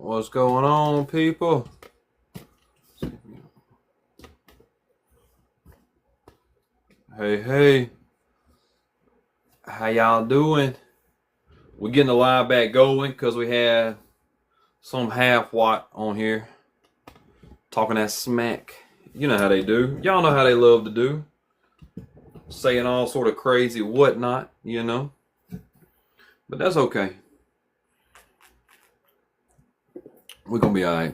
What's going on, people? Hey, hey. How y'all doing? We're getting the live back going because we had some half-watt on here talking that smack. You know how they do. Y'all know how they love to do. Saying all sort of crazy whatnot, you know. But that's okay. We're going to be all right.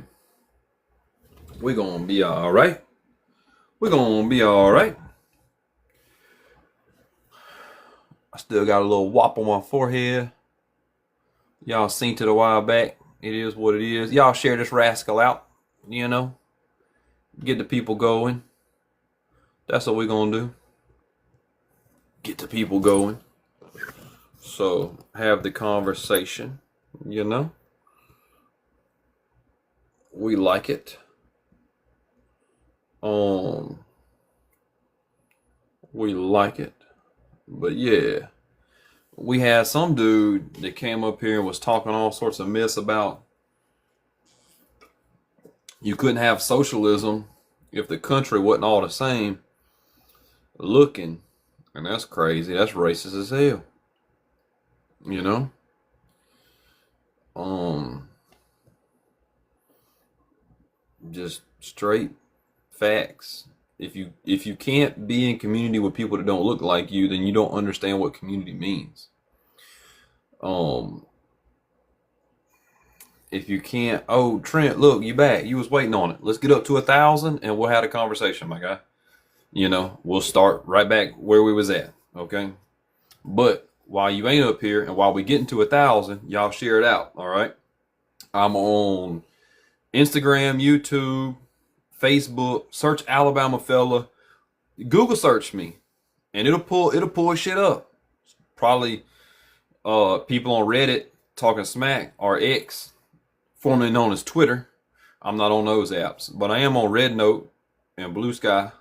We're going to be all right. We're going to be all right. I still got a little wop on my forehead. Y'all seen it a while back. It is what it is. Y'all share this rascal out, you know. Get the people going. That's what we're going to do. Get the people going. So, have the conversation, you know. We like it. We like it. But yeah, we had some dude that came up here and was talking all sorts of mess about you couldn't have socialism if the country wasn't all the same looking. And that's crazy. That's racist as hell. You know? Just straight facts. If you can't be in community with people that don't look like you, then you don't understand what community means. If you can't, oh Trent, look, you back. You was waiting on it. Let's get up to 1,000 and we'll have a conversation, my guy. You know, we'll start right back where we was at. Okay. But while you ain't up here and while we getting to 1,000, y'all share it out. All right. I'm on Instagram, YouTube, Facebook. Search Alabama Fella. Google search me, and it'll pull shit up. Probably people on Reddit talking smack or X, formerly known as Twitter. I'm not on those apps, but I am on Red Note and Blue Sky.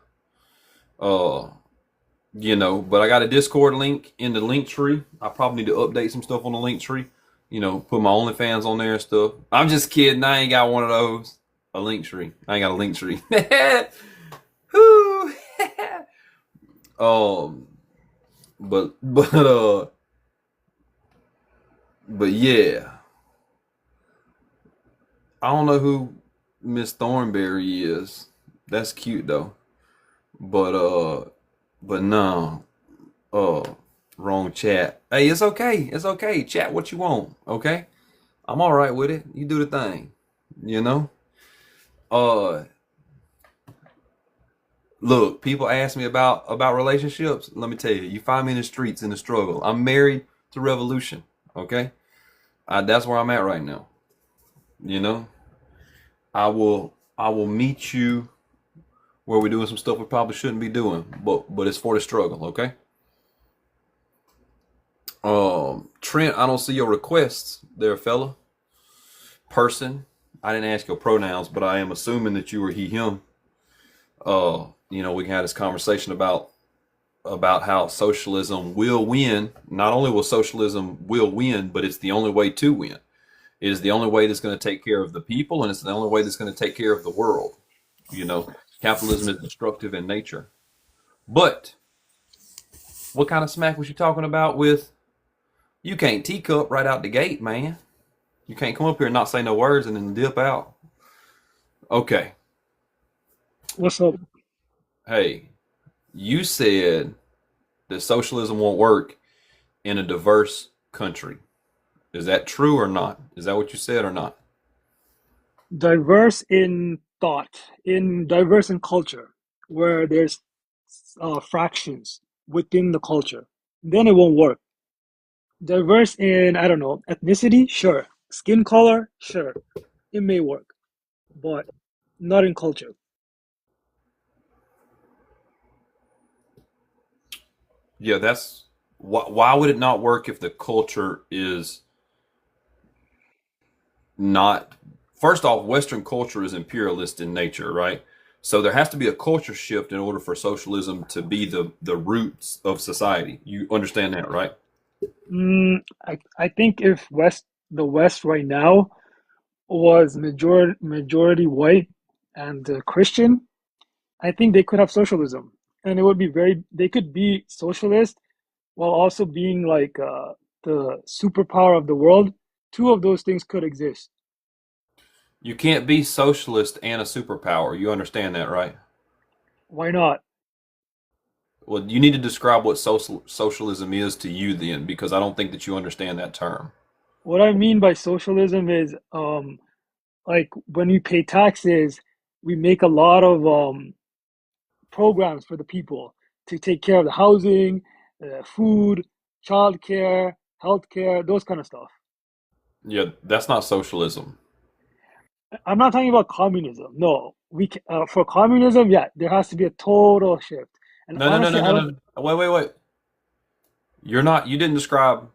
You know, but I got a Discord link in the link tree. I probably need to update some stuff on the link tree. You know, put my OnlyFans on there and stuff. I'm just kidding. I ain't got one of those. A link tree. I ain't got a link tree. But yeah. I don't know who Miss Thornberry is. That's cute though. But no. Wrong chat. Hey, it's okay. It's okay. Chat what you want. Okay? I'm all right with it. You do the thing. You know? Look, people ask me about relationships. Let me tell you, you find me in the streets in the struggle. I'm married to revolution. Okay? That's where I'm at right now. You know? I will meet you where we're doing some stuff we probably shouldn't be doing, but it's for the struggle, okay? Trent, I don't see your requests there, fella. Person, I didn't ask your pronouns, but I am assuming that you were he, him. You know, we can have this conversation about how socialism will win. Not only will socialism will win, but it's the only way to win. It is the only way that's going to take care of the people, and it's the only way that's going to take care of the world. You know, capitalism is destructive in nature. But what kind of smack was you talking about with you can't teacup right out the gate, man? You can't come up here and not say no words and then dip out. Okay. What's up? Hey, you said that socialism won't work in a diverse country. Is that true or not? Is that what you said or not? Diverse in thought, in diverse in culture, where there's fractions within the culture, then it won't work. Diverse in, I don't know, ethnicity, sure. Skin color, sure. It may work, but not in culture. Yeah, that's why would it not work if the culture is not first off, Western culture is imperialist in nature, right? So there has to be a culture shift in order for socialism to be the roots of society. You understand that, right? I think if the West right now was majority white and Christian, I think they could have socialism, and it would be very. They could be socialist while also being like the superpower of the world. Two of those things could exist. You can't be socialist and a superpower. You understand that, right? Why not? Well, you need to describe what socialism is to you then, because I don't think that you understand that term. What I mean by socialism is like when we pay taxes, we make a lot of programs for the people to take care of the housing, food, childcare, healthcare, those kind of stuff. Yeah, that's not socialism. I'm not talking about communism. No, for communism, yeah, there has to be a total shift. And No, no, no, honestly, no, I no, don't. no. Wait, wait, wait. You're not. You didn't describe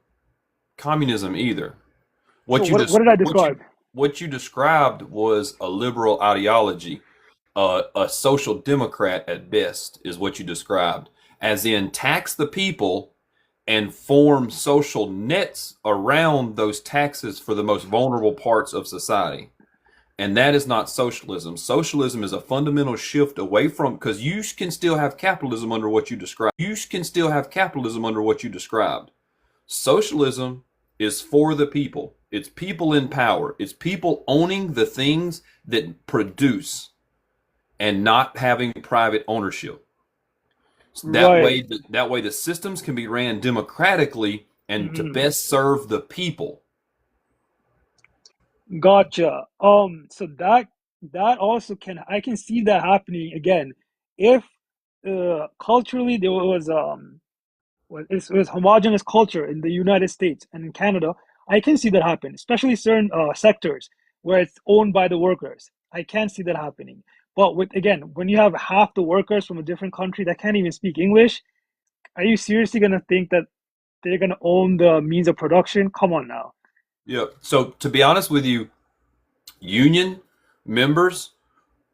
communism either. So What you what just did I what you describe? what you described was a liberal ideology, a social democrat at best, is what you described. As in, tax the people and form social nets around those taxes for the most vulnerable parts of society. And that is not socialism. Socialism is a fundamental shift away from, because you can still have capitalism under what you described. You can still have capitalism under what you described. Socialism is for the people. It's people in power. It's people owning the things that produce and not having private ownership. Right. That way the systems can be ran democratically and to Mhm. best serve the people. Gotcha. So that also can I can see that happening again if culturally there was it was homogenous culture in the United States and in Canada. I can see that happen, especially certain sectors where it's owned by the workers. I can see that happening. But with again, when you have half the workers from a different country that can't even speak English, are you seriously gonna think that they're gonna own the means of production? Come on now. Yeah. So to be honest with you, union members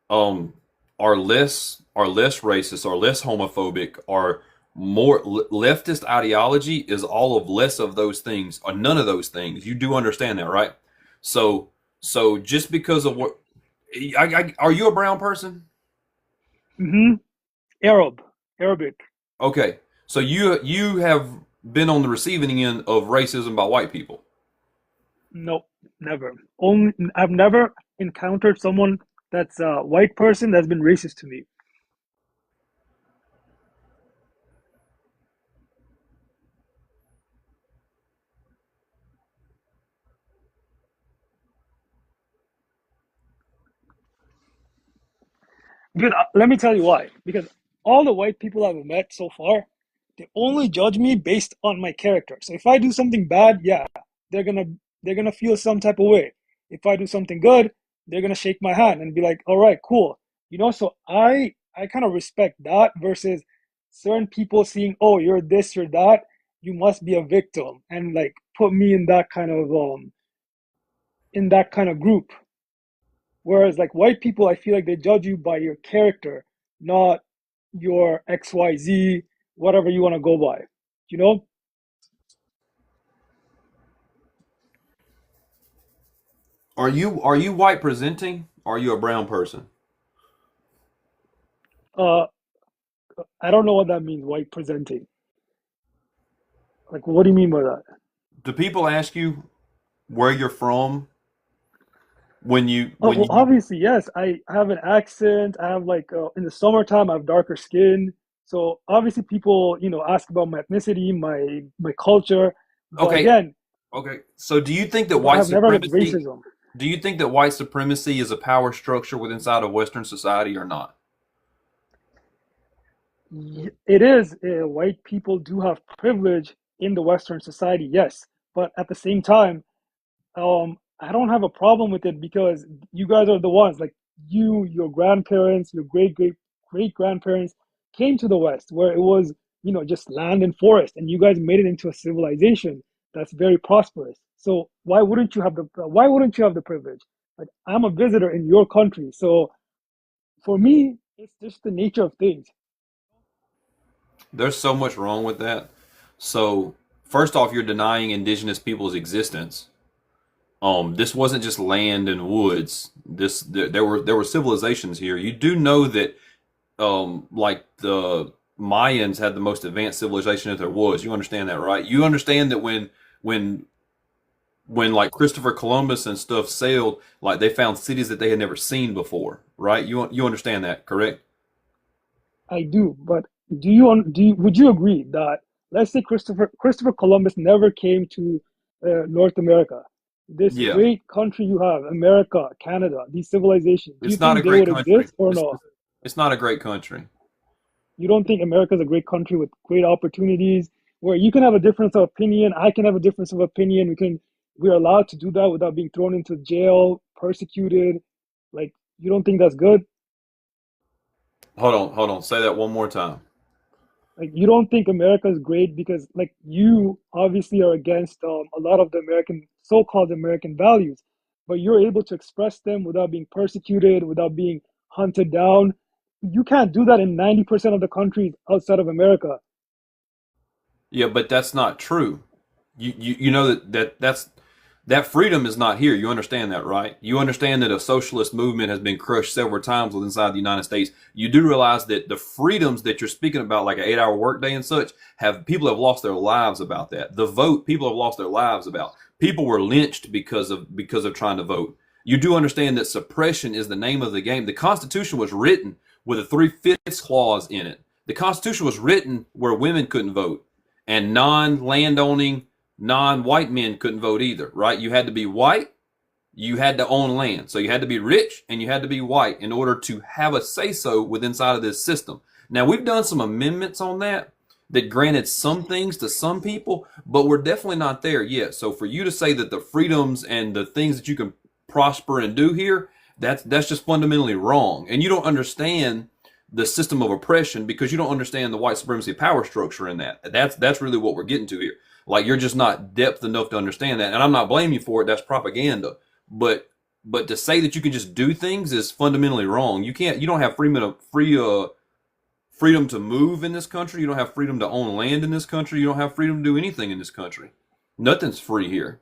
um are less racist, are less homophobic, are more leftist ideology is all of less of those things or none of those things. You do understand that, right? So just because of what are you a brown person? Hmm. Arab, Arabic. Okay. So you have been on the receiving end of racism by white people. Nope, never. Only I've never encountered someone that's a white person that's been racist to me. Because let me tell you why. Because all the white people I've met so far, they only judge me based on my character. So if I do something bad, yeah, they're gonna they're gonna feel some type of way. If I do something good, they're gonna shake my hand and be like, "All right, cool." So I kind of respect that versus certain people seeing, "Oh, you're this, you're that. You must be a victim," and like put me in that kind of group. Whereas like white people, I feel like they judge you by your character, not your XYZ, whatever you want to go by. You know? Are you white presenting? Or are you a brown person? Uh, I don't know what that means, white presenting. Like, what do you mean by that? Do people ask you where you're from when you Oh, when well, you obviously, yes. I have an accent. I have like in the summertime, I have darker skin. So obviously, people ask about my ethnicity, my culture. But Okay, again, okay. So but I have never had racism. do you think that white supremacy is a power structure within inside of Western society or not? It is. White people do have privilege in the Western society, yes. But at the same time, I don't have a problem with it because you guys are the ones, like your grandparents, your great grandparents came to the West where it was, just land and forest, and you guys made it into a civilization that's very prosperous. So why wouldn't you have the privilege? Like I'm a visitor in your country, so for me, it's just the nature of things. There's so much wrong with that. So, first off, you're denying indigenous people's existence. This wasn't just land and woods. There were civilizations here. You do know that like the Mayans had the most advanced civilization that there was. You understand that, right? You understand that when when like Christopher Columbus and stuff sailed, like they found cities that they had never seen before, right? You understand that, correct? I do, but would you agree that, let's say Christopher Columbus never came to North America, this Yeah, great country you have, America, Canada, these civilizations, do you it's not a think they great would country. exist or It's no? it's, it's not a great country. You don't think America is a great country with great opportunities where you can have a difference of opinion, I can have a difference of opinion, we're allowed to do that without being thrown into jail, persecuted? Like, you don't think that's good? Hold on. Say that one more time. Like, you don't think America is great because, like, you obviously are against a lot of the American, so-called American values, but you're able to express them without being persecuted, without being hunted down. You can't do that in 90% of the countries outside of America. Yeah, but that's not true. You know that freedom is not here. You understand that, right? You understand that a socialist movement has been crushed several times within inside the United States. You do realize that the freedoms that you're speaking about, like an 8-hour workday and such, have people have lost their lives about that. The vote, people have lost their lives about. People were lynched because of trying to vote. You do understand that suppression is the name of the game. The Constitution was written with a three-fifths clause in it. The Constitution was written where women couldn't vote and non-landowning, non-white men couldn't vote either, right? You had to be white, you had to own land. So you had to be rich and you had to be white in order to have a say-so within inside of this system. Now, we've done some amendments on that granted some things to some people, but we're definitely not there yet. So for you to say that the freedoms and the things that you can prosper and do here, that's just fundamentally wrong. And you don't understand the system of oppression because you don't understand the white supremacy power structure in that. That's really what we're getting to here. Like, you're just not depth enough to understand that. And I'm not blaming you for it. That's propaganda. But to say that you can just do things is fundamentally wrong. You don't have freedom to move in this country. You don't have freedom to own land in this country. You don't have freedom to do anything in this country. Nothing's free here.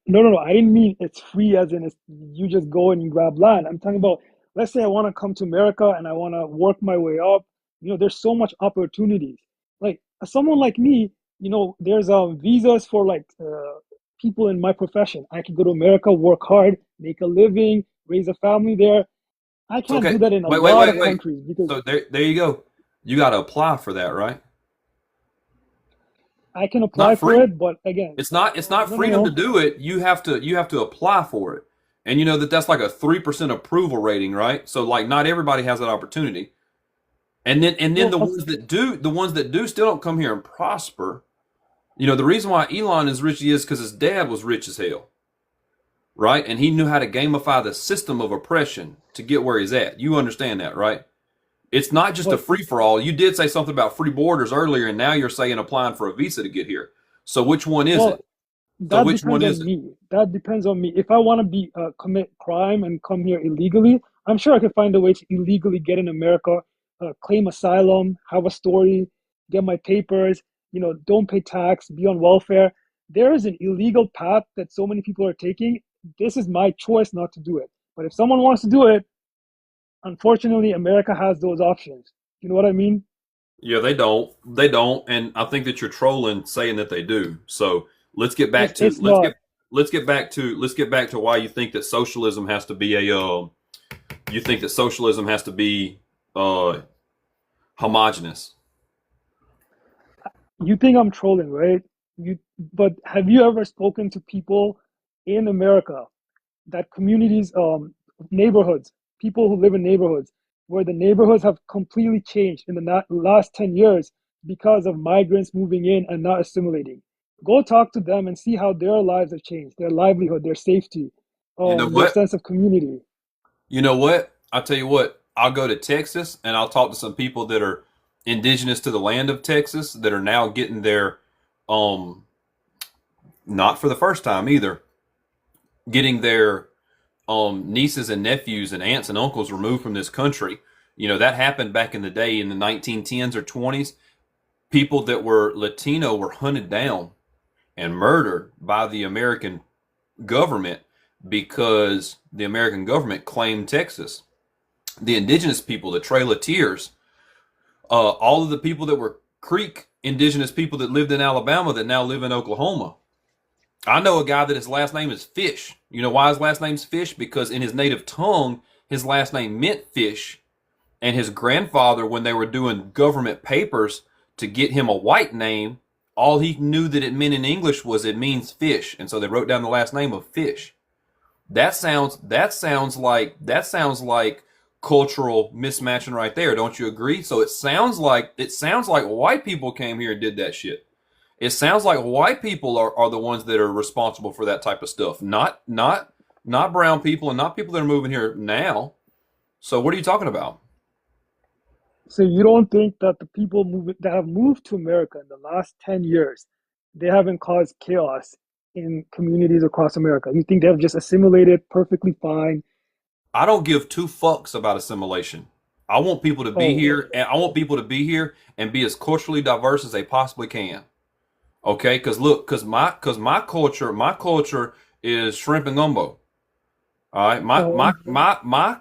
No, no, no. I didn't mean it's free as in it's, you just go and you grab land. I'm talking about, let's say I want to come to America and I want to work my way up. There's so much opportunities. Like, someone like me, there's visas for like people in my profession. I can go to America, work hard, make a living, raise a family there. I It's can't okay. do that in a Wait, lot wait, of wait. countries because So there you go. You got to apply for that, right? I can It's not apply for free. it, but again, It's not no, no, freedom to no. do it. You have to apply for it. And you know that's like a 3% approval rating, right? So like not everybody has that opportunity. And then Well, the ones that do still don't come here and prosper. The reason why Elon is rich he is because his dad was rich as hell, right? And he knew how to gamify the system of oppression to get where he's at. You understand that, right? It's not just a but free for all. You did say something about free borders earlier, and now you're saying applying for a visa to get here. So which one is well, it? So that which one depends is on it? me. That depends on me. If I want to be commit crime and come here illegally, I'm sure I could find a way to illegally get in America, claim asylum, have a story, get my papers. Don't pay tax, be on welfare. There is an illegal path that so many people are taking. This is my choice not to do it. But if someone wants to do it, unfortunately, America has those options. You know what I mean? Yeah, they don't. They don't, and I think that you're trolling saying that they do. So let's get back It's to it's not. let's get back to why you think that socialism has to be a you think that socialism has to be uh homogenous. You think I'm trolling, right? But have you ever spoken to people in America, that communities, neighborhoods, people who live in neighborhoods where the neighborhoods have completely changed in the last 10 years because of migrants moving in and not assimilating? Go talk to them and see how their lives have changed, their livelihood, their safety, You know their what? sense of community. You know what? I'll tell you what. I'll go to Texas and I'll talk to some people that are indigenous to the land of Texas that are now getting their um not for the first time either, getting their nieces and nephews and aunts and uncles removed from this country. That happened back in the day in the 1910s or 20s. People that were Latino were hunted down and murdered by the American government because the American government claimed Texas. The indigenous people, the Trail of Tears, all of the people that were Creek indigenous people that lived in Alabama that now live in Oklahoma. I know a guy that his last name is Fish. You know why his last name's Fish? Because in his native tongue, his last name meant fish. And his grandfather, when they were doing government papers to get him a white name, all he knew that it meant in English was it means fish. And so they wrote down the last name of Fish. That sounds like cultural mismatching right there, don't you agree? So it sounds like white people came here and did that shit. It sounds like white people are the ones that are responsible for that type of stuff, not brown people and not people that are moving here now. So what are you talking about? So you don't think that the people that have moved to America in the last 10 years, they haven't caused chaos in communities across America? You think they've just assimilated perfectly fine? I don't give two fucks about assimilation. I want people to be Oh, here, and I want people to be here and be as culturally diverse as they possibly can. Okay, because look, because my culture is shrimp and gumbo. All right, oh, my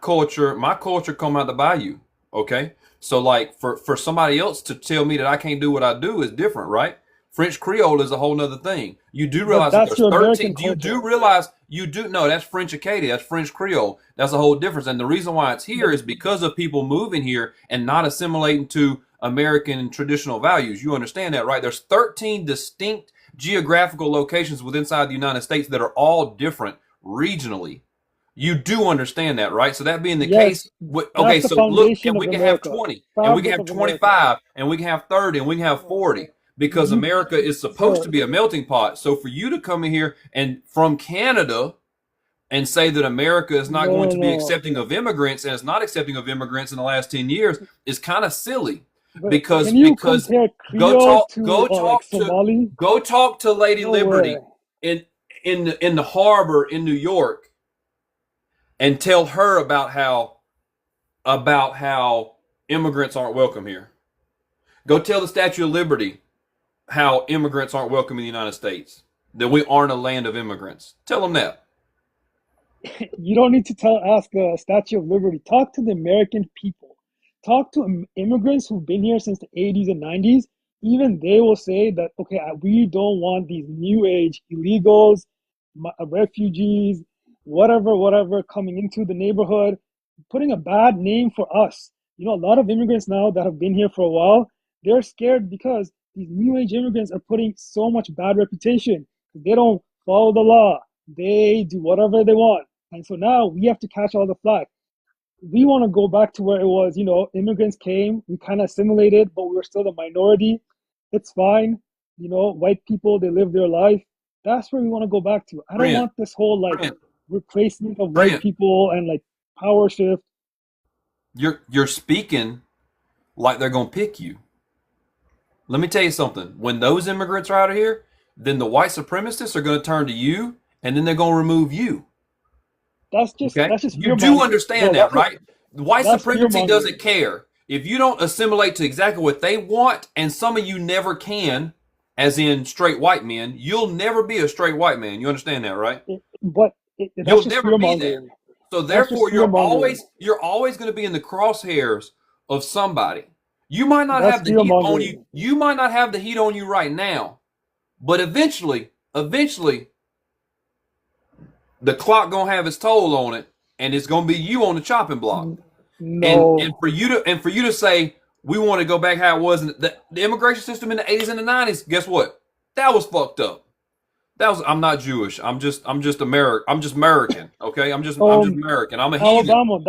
culture come out the bayou. Okay, so like for somebody else to tell me that I can't do what I do is different, right? French Creole is a whole nother thing. You do but realize that that's there's your 13. American You do culture. realize you do no, that's French Acadian, that's French Creole. That's a whole difference. And the reason why it's But here is because of people moving here and not assimilating to American traditional values. You understand that, right? There's 13 distinct geographical locations within inside the United States that are all different regionally. You do understand that, right? So that being the case, yes, okay, that's the so look, and foundation of we can have America, 20, and we can fabric have of America. 25, and we can have 30, and we can have 40, because You, America is supposed to sir, be a melting pot. So for you to come in here and from Canada and say that America is not no, going no, to be no. accepting of immigrants and is not accepting of immigrants in the last 10 years is kind of silly But because can you because compare go Creole talk to go like talk to Somali? go talk to Lady No way. Liberty in in the harbor in New York and tell her about how immigrants aren't welcome here. Go tell the Statue of Liberty how immigrants aren't welcome in the United States. That we aren't a land of immigrants. Tell them that. You don't need to ask the Statue of Liberty. Talk to the American people. Talk to immigrants who've been here since the 80s and 90s. Even they will say that, okay, we don't want these new age illegals, refugees, whatever, coming into the neighborhood, putting a bad name for us. You know, a lot of immigrants now that have been here for a while, they're scared because these new age immigrants are putting so much bad reputation. They don't follow the law. They do whatever they want, and so now we have to catch all the flack. We want to go back to where it was, immigrants came, we kind of assimilated, but we were still the minority. It's fine. White people, they live their life. That's where we want to go back to. I don't Trent, want this whole like Trent, replacement of white Trent, people and like power shift. you're speaking like they're gonna pick you. Let me tell you something. When those immigrants are out of here, then the white supremacists are gonna turn to you and then they're gonna remove you. That's just Okay? that's just You fear do mongering, understand bro. that, right? White That's fear supremacy mongering. doesn't care. If you don't assimilate to exactly what they want, and some of you never can, as in straight white men, you'll never be a straight white man. You understand that, right? That's You'll just never fear be that. mongering. So That's just therefore fear mongering. you're always going to be in the crosshairs of somebody. You might not That's have the fear heat on you. mongering. You might not have the heat on you right now, but eventually the clock going to have its toll on it and it's going to be you on the chopping block. And No, for you to say we want to go back how it was in the immigration system in the 80s and the 90s, guess what? That was fucked up. I'm not Jewish. I'm just American. I'm just American. Okay? I'm just um, American. I'm a heathen. Alabama.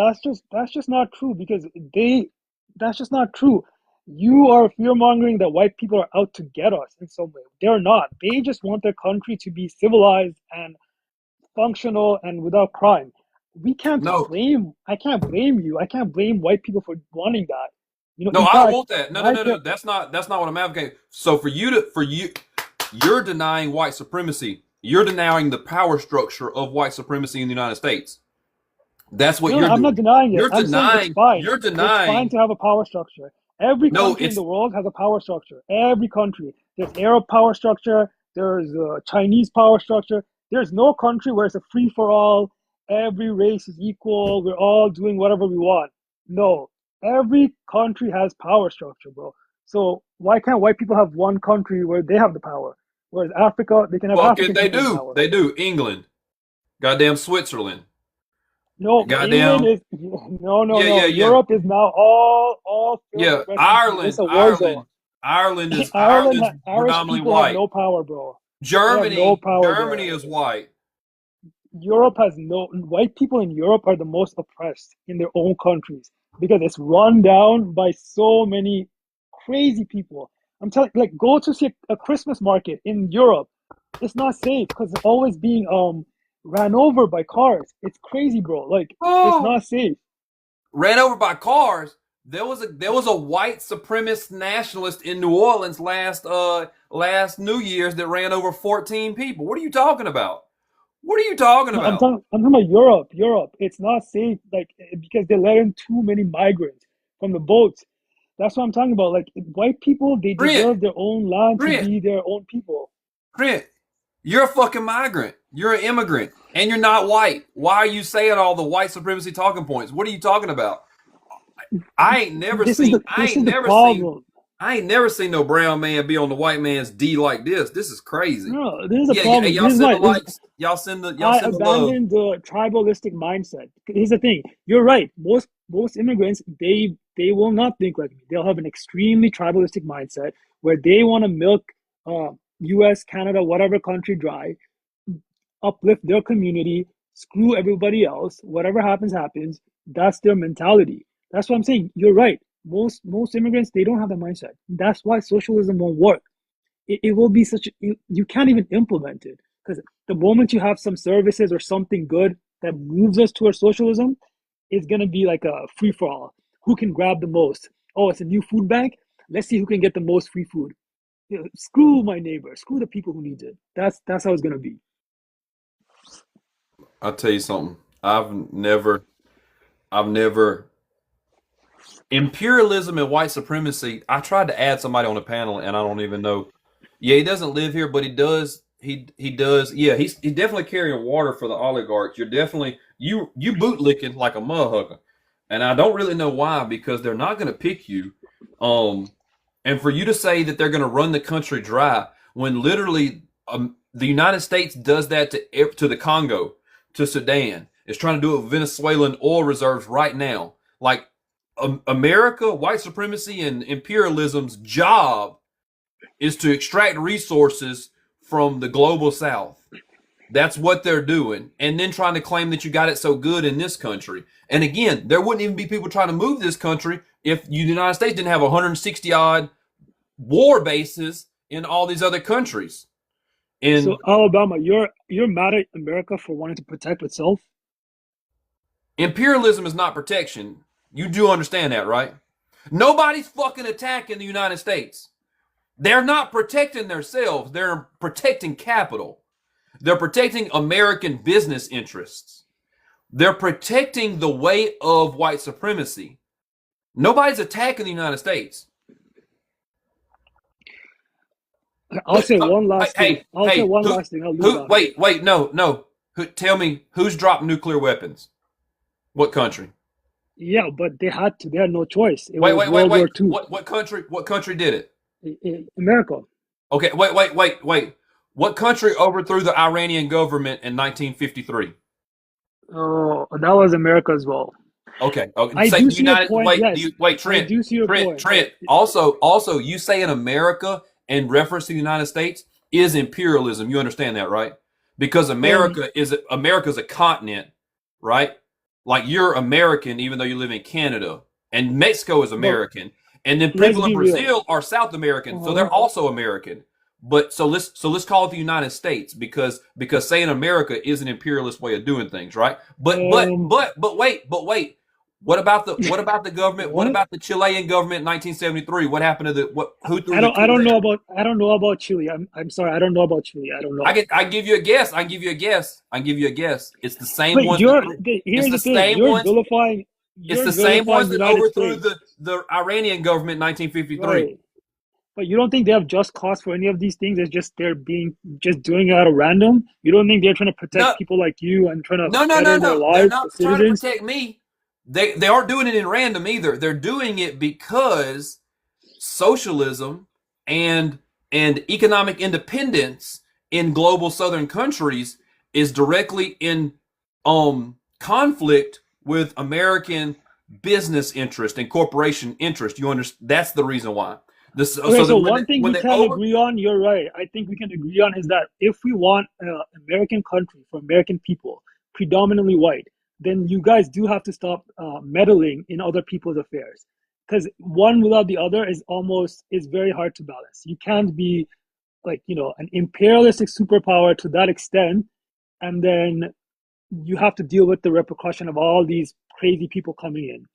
That's just not true because they. That's just not true. You are fear mongering that white people are out to get us in some way. They're not. They just want their country to be civilized and functional and without crime. We can't No, blame. I can't blame you. I can't blame white people for wanting that. no, In I don't fact, want that. No, no, my no, no. parents. That's not what I'm advocating. So you're denying white supremacy. You're denying the power structure of white supremacy in the United States. That's what No, no, you're I'm not doing. denying it. You're I'm saying it's denying. fine. You're It's fine denying. to have a power structure. Every No, country in it's the world has a power structure. Every country. There's Arab power structure. There's a Chinese power structure. There's no country where it's a free for all. Every race is equal. We're all doing whatever we want. No, every country has power structure, bro. So why can't white people have one country where they have the power? Whereas Africa, they can have Fuck it, African they people in do. power. They do. England, goddamn Switzerland, No, but England goddamn is no. yeah. Europe is now all filled Yeah, with Western people. It's Ireland, a war zone. Ireland, Ireland is Ireland, Ireland's Irish predominantly people have white. no power, bro. They have no Germany, power Germany there. is white. Europe has no white people in Europe are the most oppressed in their own countries because it's run down by so many crazy people. I'm telling like go to see a Christmas market in Europe. It's not safe because it's always being ran over by cars. It's crazy, bro. Like it's Oh, not safe. ran over by cars. There was a white supremacist nationalist in New Orleans last New Year's that ran over 14 people. What are you talking about? What are you talking No, about? I'm talking about Europe. Europe. It's not safe, like because they let in too many migrants from the boats. That's what I'm talking about. Like white people, they Trent, deserve their own land to Trent, be their own people. Trent, you're a fucking migrant. You're an immigrant, and you're not white. Why are you saying all the white supremacy talking points? What are you talking about? I ain't never This is seen. the I this ain't is the never seen. problem. I ain't never seen no brown man be on the white man's D like this. This is crazy. No, this is the Yeah, yeah. Hey, problem. y'all This is send why the likes. Y'all I send the love. abandoned the tribalistic mindset. Here's the thing. You're right. Most immigrants they will not think like me. They'll have an extremely tribalistic mindset where they want to milk U.S., Canada, whatever country dry, uplift their community, screw everybody else. Whatever happens, happens. That's their mentality. That's what I'm saying. You're right. Most immigrants they don't have that mindset. That's why socialism won't work. It will be you can't even implement it because the moment you have some services or something good that moves us towards socialism, it's gonna be like a free for all. Who can grab the most? Oh, it's a new food bank. Let's see who can get the most free food. Screw my neighbor. Screw the people who need it. That's how it's gonna be. I'll tell you something. I've never imperialism and white supremacy. I tried to add somebody on the panel, and I don't even know. Yeah, he doesn't live here, but he does. He does. Yeah, he's definitely carrying water for the oligarchs. You're definitely you bootlicking like a mud hugger, and I don't really know why because they're not going to pick you. Um, and for you to say that they're going to run the country dry when literally the United States does that to the Congo, to Sudan, is trying to do it with Venezuelan oil reserves right now. Like America, white supremacy, and imperialism's job is to extract resources from the global south. That's what they're doing. And then trying to claim that you got it so good in this country. And again, there wouldn't even be people trying to move this country if the United States didn't have 160 odd war bases in all these other countries. So And Alabama, you're mad at America for wanting to protect itself. imperialism is not protection. You do understand that, right? Nobody's fucking attacking the United States. They're not protecting themselves. They're protecting capital. They're protecting American business interests. They're protecting the weight of white supremacy. Nobody's attacking the United States. I'll say one Hey, last thing. hey, hey, I'll lose who, on it. wait, no. Tell me, who's dropped nuclear weapons? What country? Yeah, but they had to. They had no choice. It Wait, was wait, wait, World War wait. II. What country did it? America. Okay, wait. What country overthrew the Iranian government in 1953? Oh, that was America as well. Okay. Okay. I Say do the see your United. point. Wait. Yes, I Trent. do see your Trent. point. But Trent. Also, you say in America in reference to the United States is imperialism. You understand that, right? Because um, America's a continent, right? Like you're American, even though you live in Canada, and Mexico is but American, and then let's people in be real. Brazil are South American, so Uh-huh. they're also American. But so let's call it the United States because saying America is an imperialist way of doing things, right? Um, But wait. What about the government? What what? about the Chilean government in 1973? What happened to the what? Who threw the I coup don't know there? about Chile. I'm sorry. I don't know about Chile. I don't know. I give you a guess. I give you a guess. I give you a guess. It's the same But ones that threw. It's here's the the thing. same ones. It's You're the same ones vilifying that United overthrew States, the Iranian government in 1953. right? But you don't think they have just cause for any of these things? It's just they're being just doing it out of random. You don't think they're trying to protect No, people like you and trying to no, no, no, better their no. They're lives, the not trying to citizens? protect me. They aren't doing it in random either. They're doing it because socialism and economic independence in global southern countries is directly in conflict with American business interest and corporation interest. You understand? That's the reason why. This Okay, so that so one thing when we they can agree on, you're right. I think we can agree on is that if we want an American country for American people, predominantly white, then you guys do have to stop meddling in other people's affairs. Because one without the other is very hard to balance. You can't be like, an imperialistic superpower to that extent, and then you have to deal with the repercussion of all these crazy people coming in.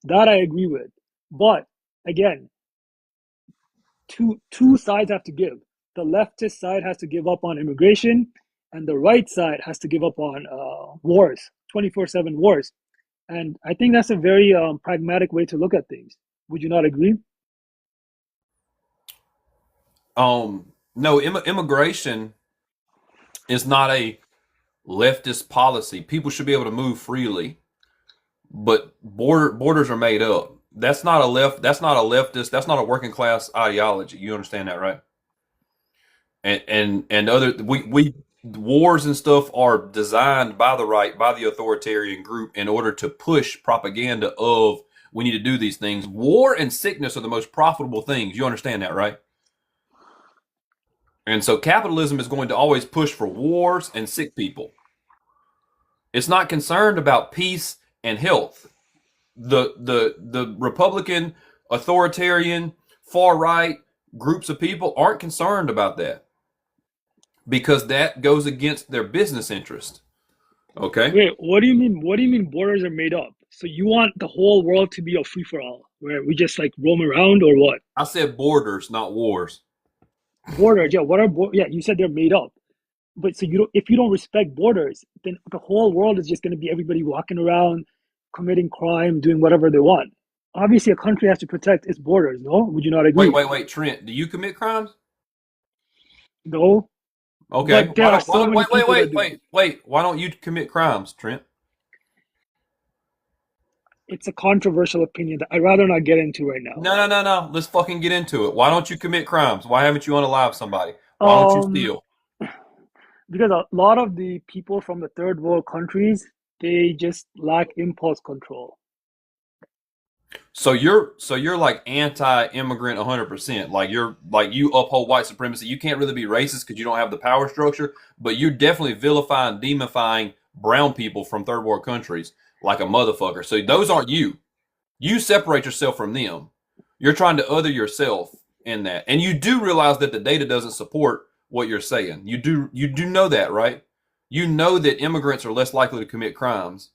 That I agree with. But again, two sides have to give. The leftist side has to give up on immigration, and the right side has to give up on wars, 24/7 wars. And I think that's a very pragmatic way to look at things. Would you not agree? no, immigration is not a leftist policy. People should be able to move freely, but borders are made up. That's not a left. That's not a leftist. That's not a working class ideology. You understand that, right? And other we wars and stuff are designed by the right, by the authoritarian group, in order to push propaganda of we need to do these things. War and sickness are the most profitable things. You understand that, right? And so capitalism is going to always push for wars and sick people. It's not concerned about peace and health. The Republican, authoritarian, far right groups of people aren't concerned about that because that goes against their business interest. Okay? Wait, what do you mean? What do you mean borders are made up? So you want the whole world to be a free for all, where we just like roam around, or what? I said borders, not wars. Borders, yeah. What are yeah? You said they're made up, but so you don't. If you don't respect borders, then the whole world is just going to be everybody walking around, committing crime, doing whatever they want. Obviously, a country has to protect its borders. No, would you not Wait, agree? wait, wait, Trent, do you commit crimes? No, Okay. but there are Why so don't many wait, wait, people that wait, do. wait, wait. Why don't you commit crimes, Trent? It's a controversial opinion that I'd rather not get into right now. No, no, no, no. Let's fucking get into it. Why don't you commit crimes? Why haven't you unalived somebody? Why don't you Um, steal? because a lot of the people from the third world countries, they just lack impulse control. So you're like anti-immigrant 100%. Like you uphold white supremacy. You can't really be racist because you don't have the power structure, but you're definitely vilifying, demifying brown people from third world countries like a motherfucker. So those aren't you. You separate yourself from them. You're trying to other yourself in that. And you do realize that the data doesn't support what you're saying. You do know that, right? You know that immigrants are less likely to commit crimes.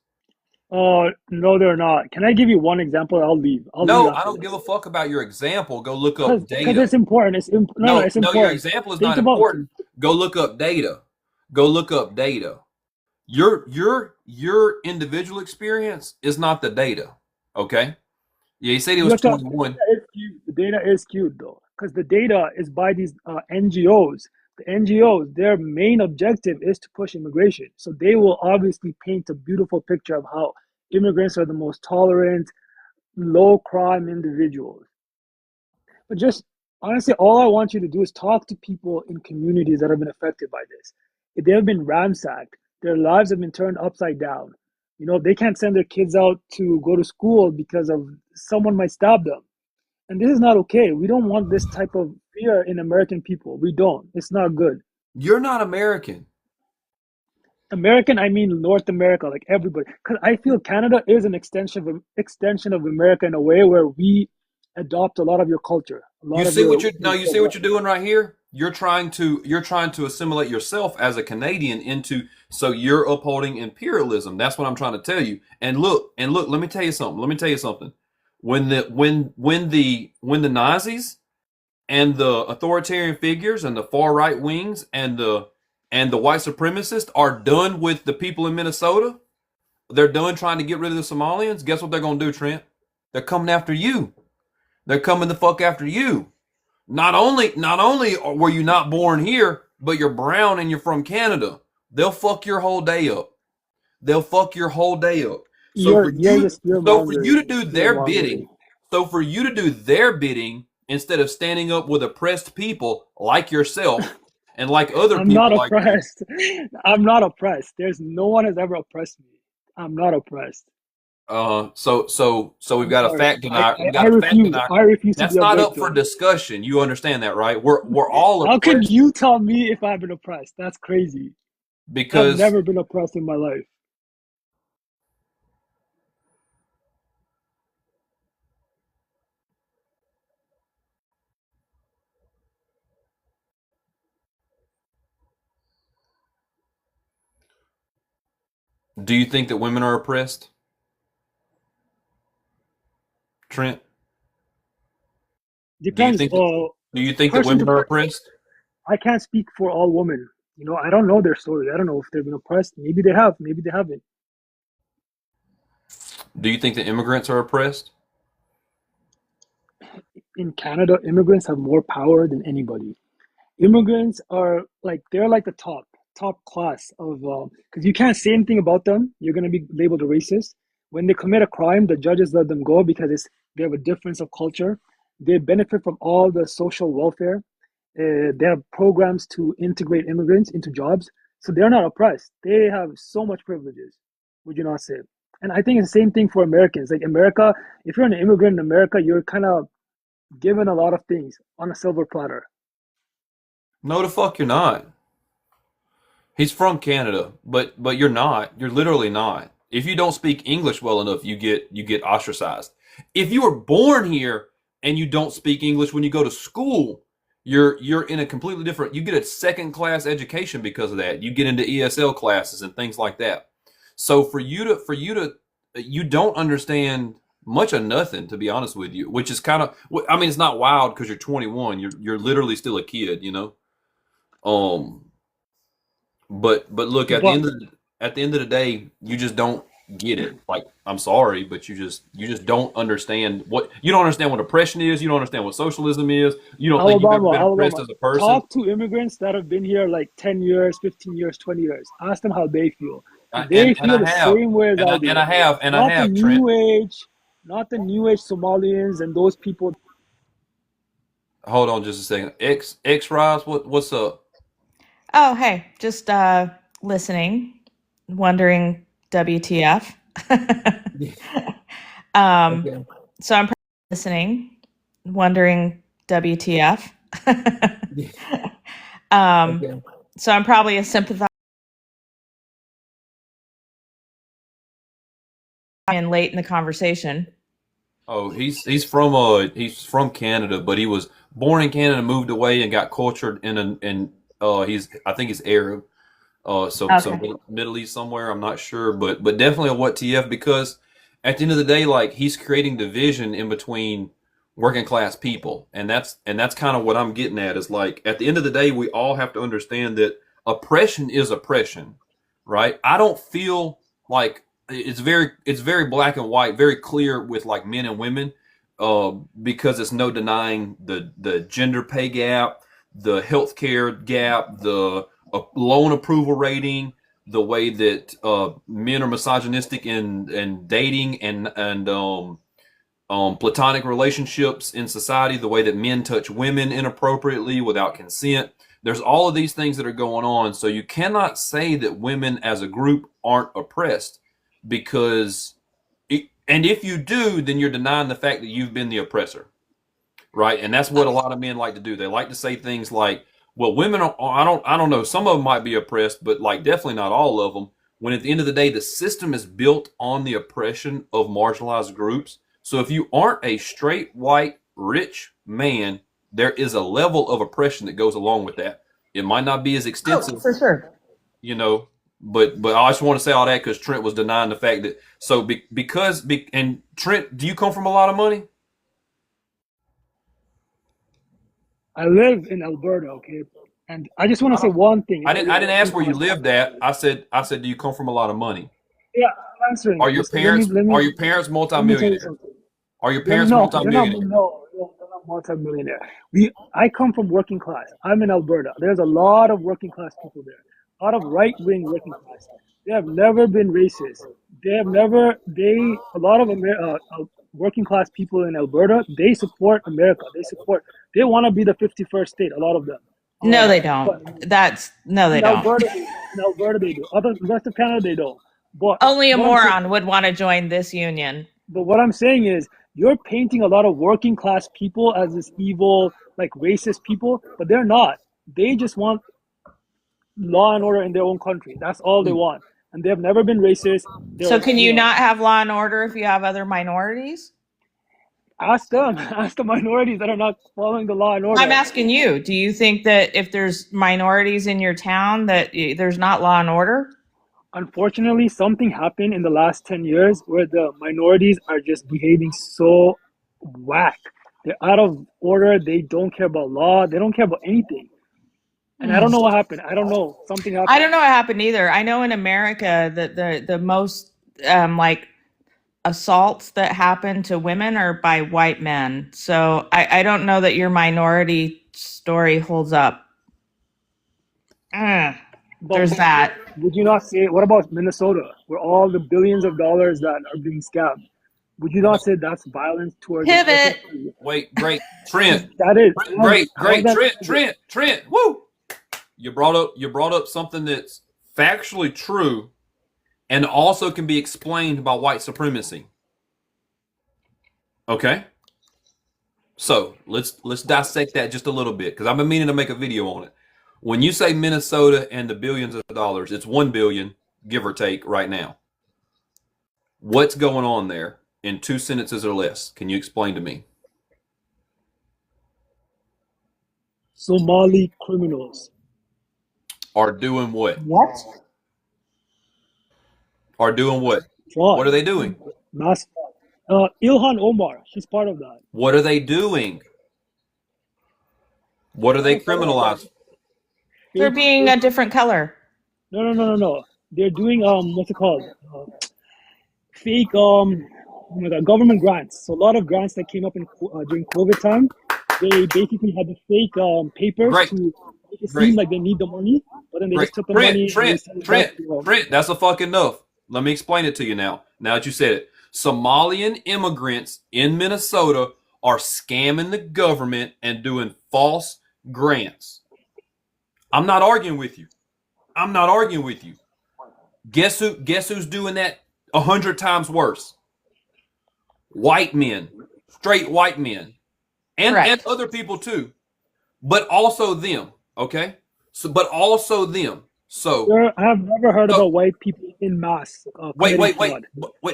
No, they're not. Can I give you one example? I'll leave. I'll leave No, I after don't give a this. fuck about your example. Go look up Because data. it's important. No, no, No, it's no, your important. example is Think not about important. Go look up data. Go look up data. Your individual experience is not the data. Okay? Yeah, he said he you was have to. 21. The data is skewed though, because the data is by these NGOs. The NGOs, their main objective is to push immigration. So they will obviously paint a beautiful picture of how immigrants are the most tolerant, low crime individuals. But just honestly, all I want you to do is talk to people in communities that have been affected by this. If they have been ransacked, their lives have been turned upside down. They can't send their kids out to go to school because of someone might stab them. And this is not okay. We don't want this type of fear in American people. We don't. It's not good. You're not American. American, I mean North America, like everybody. Because I feel Canada is an extension of America in a way where we adopt a lot of your culture, a You lot of see what your you're no, way you of see what you're life. doing right here? You're trying to assimilate yourself as a Canadian into so you're upholding imperialism. That's what I'm trying to tell you. And look, let me tell you something. Let me tell you something. When the Nazis and the authoritarian figures and the far right wings and the white supremacists are done with the people in Minnesota, they're done trying to get rid of the Somalians. Guess what they're gonna do, Trent? They're coming after you. They're coming the fuck after you. Not only were you not born here, but you're brown and you're from Canada. They'll fuck your whole day up. They'll fuck your whole day up. So for You're you, just fear so for you to mongering. do Fear their mongering. bidding, so for you to do their bidding instead of standing up with oppressed people like yourself and like other I'm not people like you. oppressed. I'm not oppressed. There's no one has ever oppressed me. I'm not oppressed. So we've I'm got a sorry. fact denier. We've I got a fact refuse. denier. I refuse to be That's a not up for victim. discussion. You understand that, right? We're all How can oppressed you tell me if I've been oppressed? That's crazy. I've because. never been oppressed in my life. Do you think that women are oppressed, Trent? Do you Depends. think that do you think that Person to women are person. oppressed? I can't speak for all women. I don't know their story. I don't know if they've been oppressed. Maybe they have. Maybe they haven't. Do you think that immigrants are oppressed? In Canada, immigrants have more power than anybody. Immigrants are like they're like the top class of because you can't say anything about them. You're gonna be labeled a racist. When they commit a crime, the judges let them go because they have a difference of culture. They benefit from all the social welfare. They have programs to integrate immigrants into jobs, so they're not oppressed. They have so much privileges. Would you not say? And I think it's the same thing for Americans. Like America, if you're an immigrant in America, you're kind of given a lot of things on a silver platter. No, the fuck you're not. He's from Canada, but you're not. You're literally not. If you don't speak English well enough, you get ostracized. If you were born here and you don't speak English when you go to school, you're in a completely different. You get a second class education because of that. You get into ESL classes and things like that. So for you to you don't understand much of nothing, to be honest with you, which is kind of. I mean, it's not wild because you're 21. You're literally still a kid, you know. Um, but look, But at the end of the day, you just don't get it. Like, I'm sorry, but you just don't understand what oppression is. You don't understand what socialism is. You don't think you've ever been oppressed Alabama, as a person. talk to immigrants that have been here like 10 years, 15 years, 20 years. Ask them how they feel. And They and feel I the have same way as and I I and do. I have and I Not the have Trent. new age, not the new age Somalians and those people. Hold on just a second. X Rise, what's up? Oh, hey, just listening, wondering WTF. um, Okay. so I'm listening, wondering WTF. um, Okay. so I'm probably a sympathizer and late in the conversation. Oh, he's from Canada, but he was born in Canada, moved away, and got cultured he's I think he's Arab. So Okay. Middle East somewhere. I'm not sure, but definitely a what TF because at the end of the day, like he's creating division in between working class people, and that's kind of what I'm getting at. Is like at the end of the day, we all have to understand that oppression is oppression, right? I don't feel like it's very black and white, very clear with like men and women, because it's no denying the gender pay gap, the healthcare gap, the loan approval rating, the way that men are misogynistic in dating and platonic relationships in society, the way that men touch women inappropriately without consent. There's all of these things that are going on. So you cannot say that women as a group aren't oppressed because, and if you do, then you're denying the fact that you've been the oppressor, right? And that's what a lot of men like to do. They like to say things like, "Well, women are, I don't know. Some of them might be oppressed, but like definitely not all of them." When at the end of the day, the system is built on the oppression of marginalized groups. So if you aren't a straight white rich man, there is a level of oppression that goes along with that. It might not be as Oh, extensive, for sure. you know, but I just want to say all that because Trent was denying the fact that and Trent, do you come from a lot of money? I live in Alberta, okay? And I just want to I say don't. one thing. I didn't ask In where you context. lived at. I said, do you come from a lot of money? Yeah, I'm answering Are it. your Just let me parents let me are your parents let me tell you multimillionaires? something. Are your They're parents no, they're not. multimillionaires? No, they're not multi-millionaire. I come from working class. I'm in Alberta. There's a lot of working class people there. A lot of right-wing working class. They have never been racist. They have never. A lot of working class people in Alberta. They support America. They support. They want to be the 51st state. A lot of them. No, they But don't. No, they in don't. Alberta, in Alberta they do. Other rest of Canada they don't. But Only a what I'm saying. moron would want to join this union. But what I'm saying is, you're painting a lot of working class people as this evil, like racist people, but they're not. They just want law and order in their own country. That's all they want. And they have never been racist. So They're, can you not have law and order if you have other minorities? ask them, ask the minorities that are not following the law and order. I'm asking you, do you think that if there's minorities in your town that there's not law and order? Unfortunately, something happened in the last 10 years where the minorities are just behaving so whack. They're out of order. They don't care about law. They don't care about anything. And I don't know what happened. I don't know. Something happened. I don't know what happened either. I know in America that the most like assaults that happen to women are by white men. So I don't know that your minority story holds up. There's that. Would you not say, what about Minnesota, where all the billions of dollars that are being scammed? Would you not say that's violence towards Pivot. Wait, great, Trent. That is Great, Trent. Woo! You brought up something that's factually true, and also can be explained by white supremacy. Okay. So let's dissect that just a little bit, because I've been meaning to make a video on it. When you say Minnesota and the billions of dollars, it's 1 billion, give or take, right now. What's going on there in 2 sentences or less? Can you explain to me? Somali criminals. Are doing what? What? Are doing what? Fraud. What are they doing? Mass fraud. Ilhan Omar, she's part of that. What are they doing? What are they criminalized? They're being a different color. No. They're doing what's it called? Fake oh my God, government grants. So a lot of grants that came up in during COVID time, they basically had the fake papers Great. to make it Great. seem like they need the money, but then they just took the money. Trent, that's a fucking enough. Let me explain it to you now. Now that you said it. Somalian immigrants in Minnesota are scamming the government and doing false grants. I'm not arguing with you. Guess who's doing that 100 times worse? White men, straight white men, and other people too, but also them. Okay, but also them. So I have never heard about white people in mass. Wait.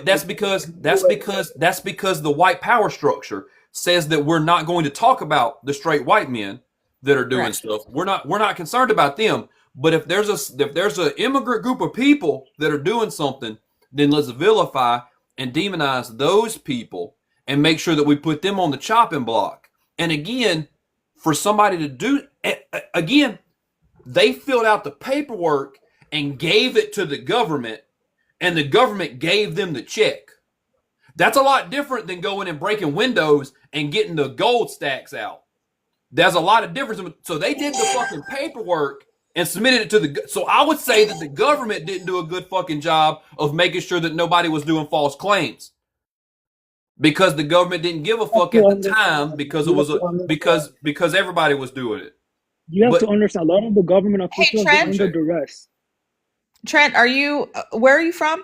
That's because the white power structure says that we're not going to talk about the straight white men that are doing stuff. We're not concerned about them. But if there's an immigrant group of people that are doing something, then let's vilify and demonize those people and make sure that we put them on the chopping block. And again, for somebody to do again, they filled out the paperwork and gave it to the government, and the government gave them the check. That's a lot different than going and breaking windows and getting the gold stacks out. There's a lot of difference. So they did the fucking paperwork and submitted it to the. So I would say that the government didn't do a good fucking job of making sure that nobody was doing false claims, because the government didn't give a fuck at the time, because it was because everybody was doing it. You have to understand, a lot of the government officials are under duress. Trent, where are you from?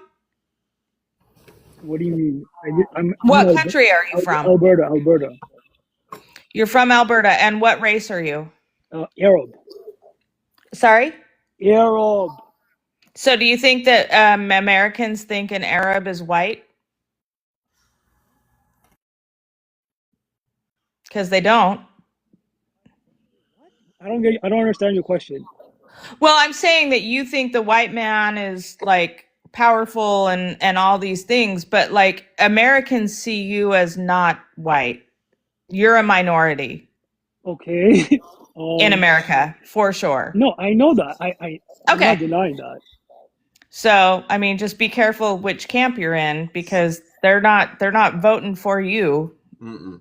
What do you mean? What country are you from? Alberta. You're from Alberta, and what race are you? Arab. Sorry? Arab. So do you think that Americans think an Arab is white? Because they don't. I don't understand your question. Well, I'm saying that you think the white man is like powerful and all these things, but like Americans see you as not white. You're a minority. Okay. In America, for sure. No, I know that. I'm not denying that. So, I mean, just be careful which camp you're in, because They're not voting for you. Mm-mm.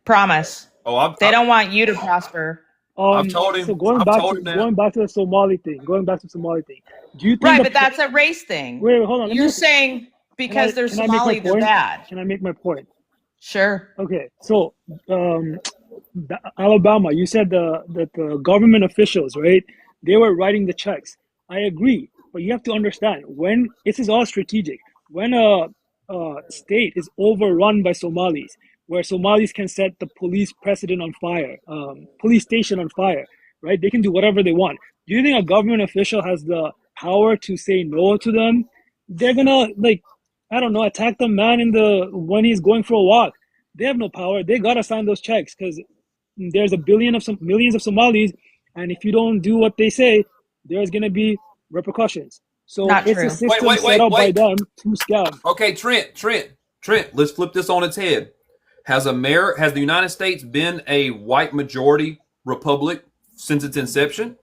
Promise. Oh, They don't want you to prosper. I've told So him. I've told him that. going back to the Somali thing. Do you think Right, but that's a race thing. Wait, hold on. You're saying because they're Can I make my Somali, they're point? bad. Can I make my point? Sure. Okay, so Alabama, you said that the government officials, right? They were writing the checks. I agree, but you have to understand when this is all strategic. When a state is overrun by Somalis, where Somalis can set the police precedent on fire, police station on fire, right? They can do whatever they want. Do you think a government official has the power to say no to them? They're gonna like, I don't know, attack the man when he's going for a walk. They have no power. They gotta sign those checks because there's millions of Somalis, and if you don't do what they say, there's gonna be repercussions. So Not it's a true. system set up by them to scam. Okay, Trent. Let's flip this on its head. Has the United States been a white majority republic since its inception?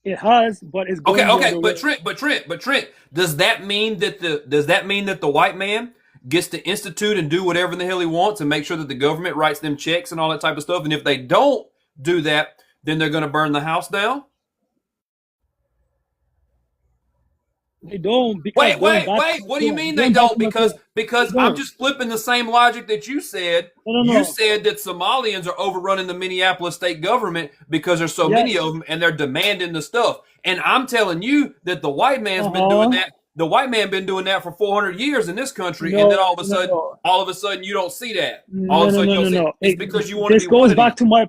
It has, but it's going the other way. But Trent, does that mean that the white man gets to institute and do whatever the hell he wants and make sure that the government writes them checks and all that type of stuff? And if they don't do that, then they're going to burn the house down? They don't because Wait. What do you mean they don't? Because I'm just flipping the same logic that you said. No. You said that Somalians are overrunning the Minneapolis state government because there's so many of them and they're demanding the stuff. And I'm telling you that the white man's been doing that. The white man been doing that for 400 years in this country, and then all of a sudden, you don't see that. No. It's because you want to be. This goes back to my.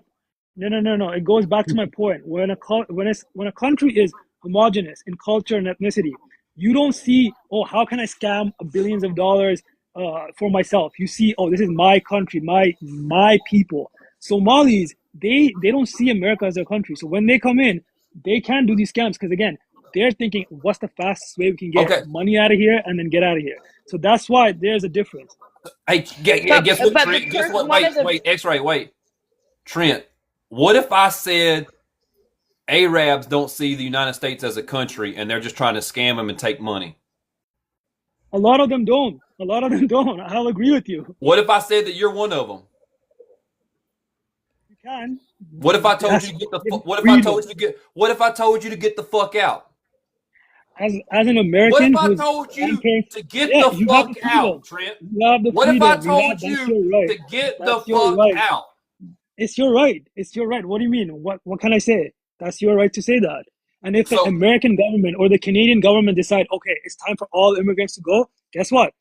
No. It goes back to my point. When a country is homogenous in culture and ethnicity, you don't see, oh, how can I scam billions of dollars for myself? You see, oh, this is my country, my people. Somalis, they don't see America as their country. So when they come in, they can't do these scams because again, they're thinking, what's the fastest way we can get money out of here and then get out of here? So that's why there's a difference. Hey, guess what, Trent? Guess what? Wait, X-ray, wait. Trent, what if I said Arabs don't see the United States as a country and they're just trying to scam them and take money? A lot of them don't. I'll agree with you. What if I said that you're one of them? You can. What if I told you to get the What if I told you to get the fuck out? As an American, what if I told you to get the fuck out, Trent? What if I told you to get the fuck out? It's your right. What do you mean? What can I say? That's your right to say that. And if the American government or the Canadian government decide, okay, it's time for all immigrants to go, guess what?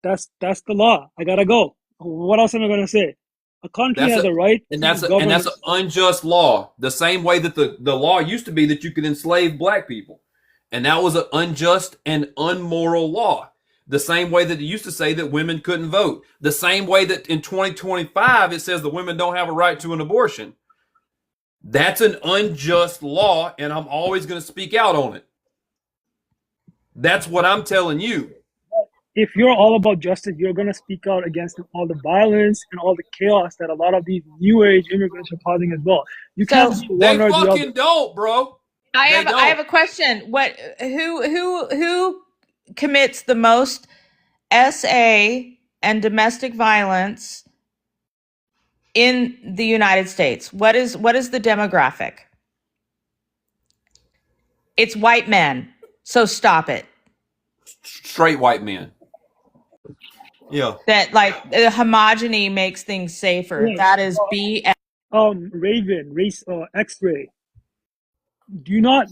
That's the law. I gotta go. What else am I gonna say? A country has a right, and that's an unjust law. The same way that the law used to be that you could enslave black people, and that was an unjust and unmoral law. The same way that it used to say that women couldn't vote. The same way that in 2025 it says the women don't have a right to an abortion. That's an unjust law, and I'm always going to speak out on it. That's what I'm telling you. If you're all about justice, you're going to speak out against all the violence and all the chaos that a lot of these new age immigrants are causing as well. You can't be one or the other. They fucking don't, bro. I have a question. Who commits the most SA and domestic violence in the United States? What is the demographic? It's white men. So stop it. Straight white men. Yeah. That like the homogeny makes things safer. Yeah. That is BS. Raven, race, X-ray. Do you not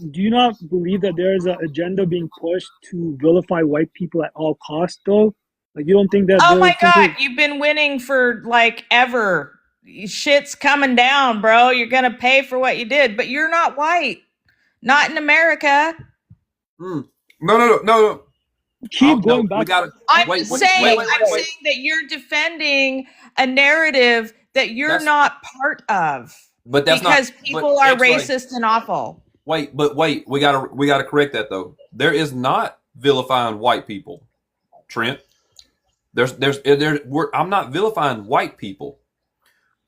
believe that there is an agenda being pushed to vilify white people at all costs, though? Like, you don't think that? Oh my God, you've been winning for like ever. Shit's coming down, bro. You're gonna pay for what you did, but you're not white. Not in America. No. Keep going back. I'm saying that you're defending a narrative that you're not part of. But that's because people are racist and awful. Wait, we gotta correct that though. There is not vilifying white people, Trent. I'm not vilifying white people.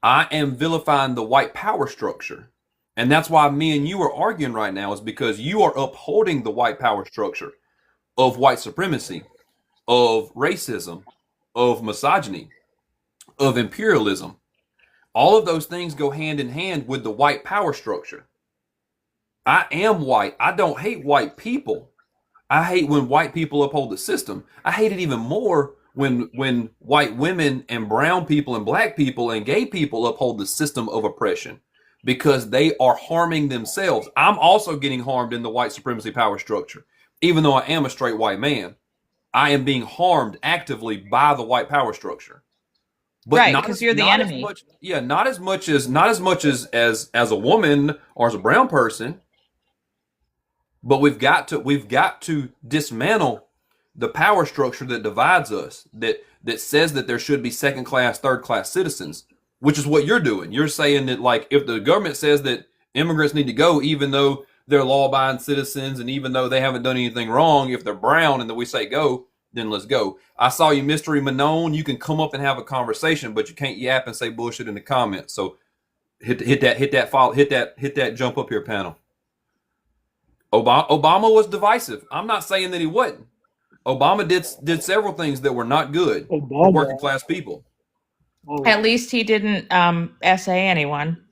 I am vilifying the white power structure. And that's why me and you are arguing right now, is because you are upholding the white power structure of white supremacy, of racism, of misogyny, of imperialism. All of those things go hand in hand with the white power structure. I am white. I don't hate white people. I hate when white people uphold the system. I hate it even more when white women and brown people and black people and gay people uphold the system of oppression, because they are harming themselves. I'm also getting harmed in the white supremacy power structure. Even though I am a straight white man, I am being harmed actively by the white power structure. But Right, because you're the enemy. much, yeah, not as much as a woman or as a brown person. But we've got to dismantle the power structure that divides us, that says that there should be second class, third class citizens, which is what you're doing. You're saying that, like, if the government says that immigrants need to go, even though they're law abiding citizens and even though they haven't done anything wrong, if they're brown and then we say go, then let's go. I saw you, Mystery Manon. You can come up and have a conversation, but you can't yap and say bullshit in the comments. So hit that jump up here panel. Obama was divisive. I'm not saying that he wasn't. Obama did several things that were not good for working class people. At least he didn't essay anyone.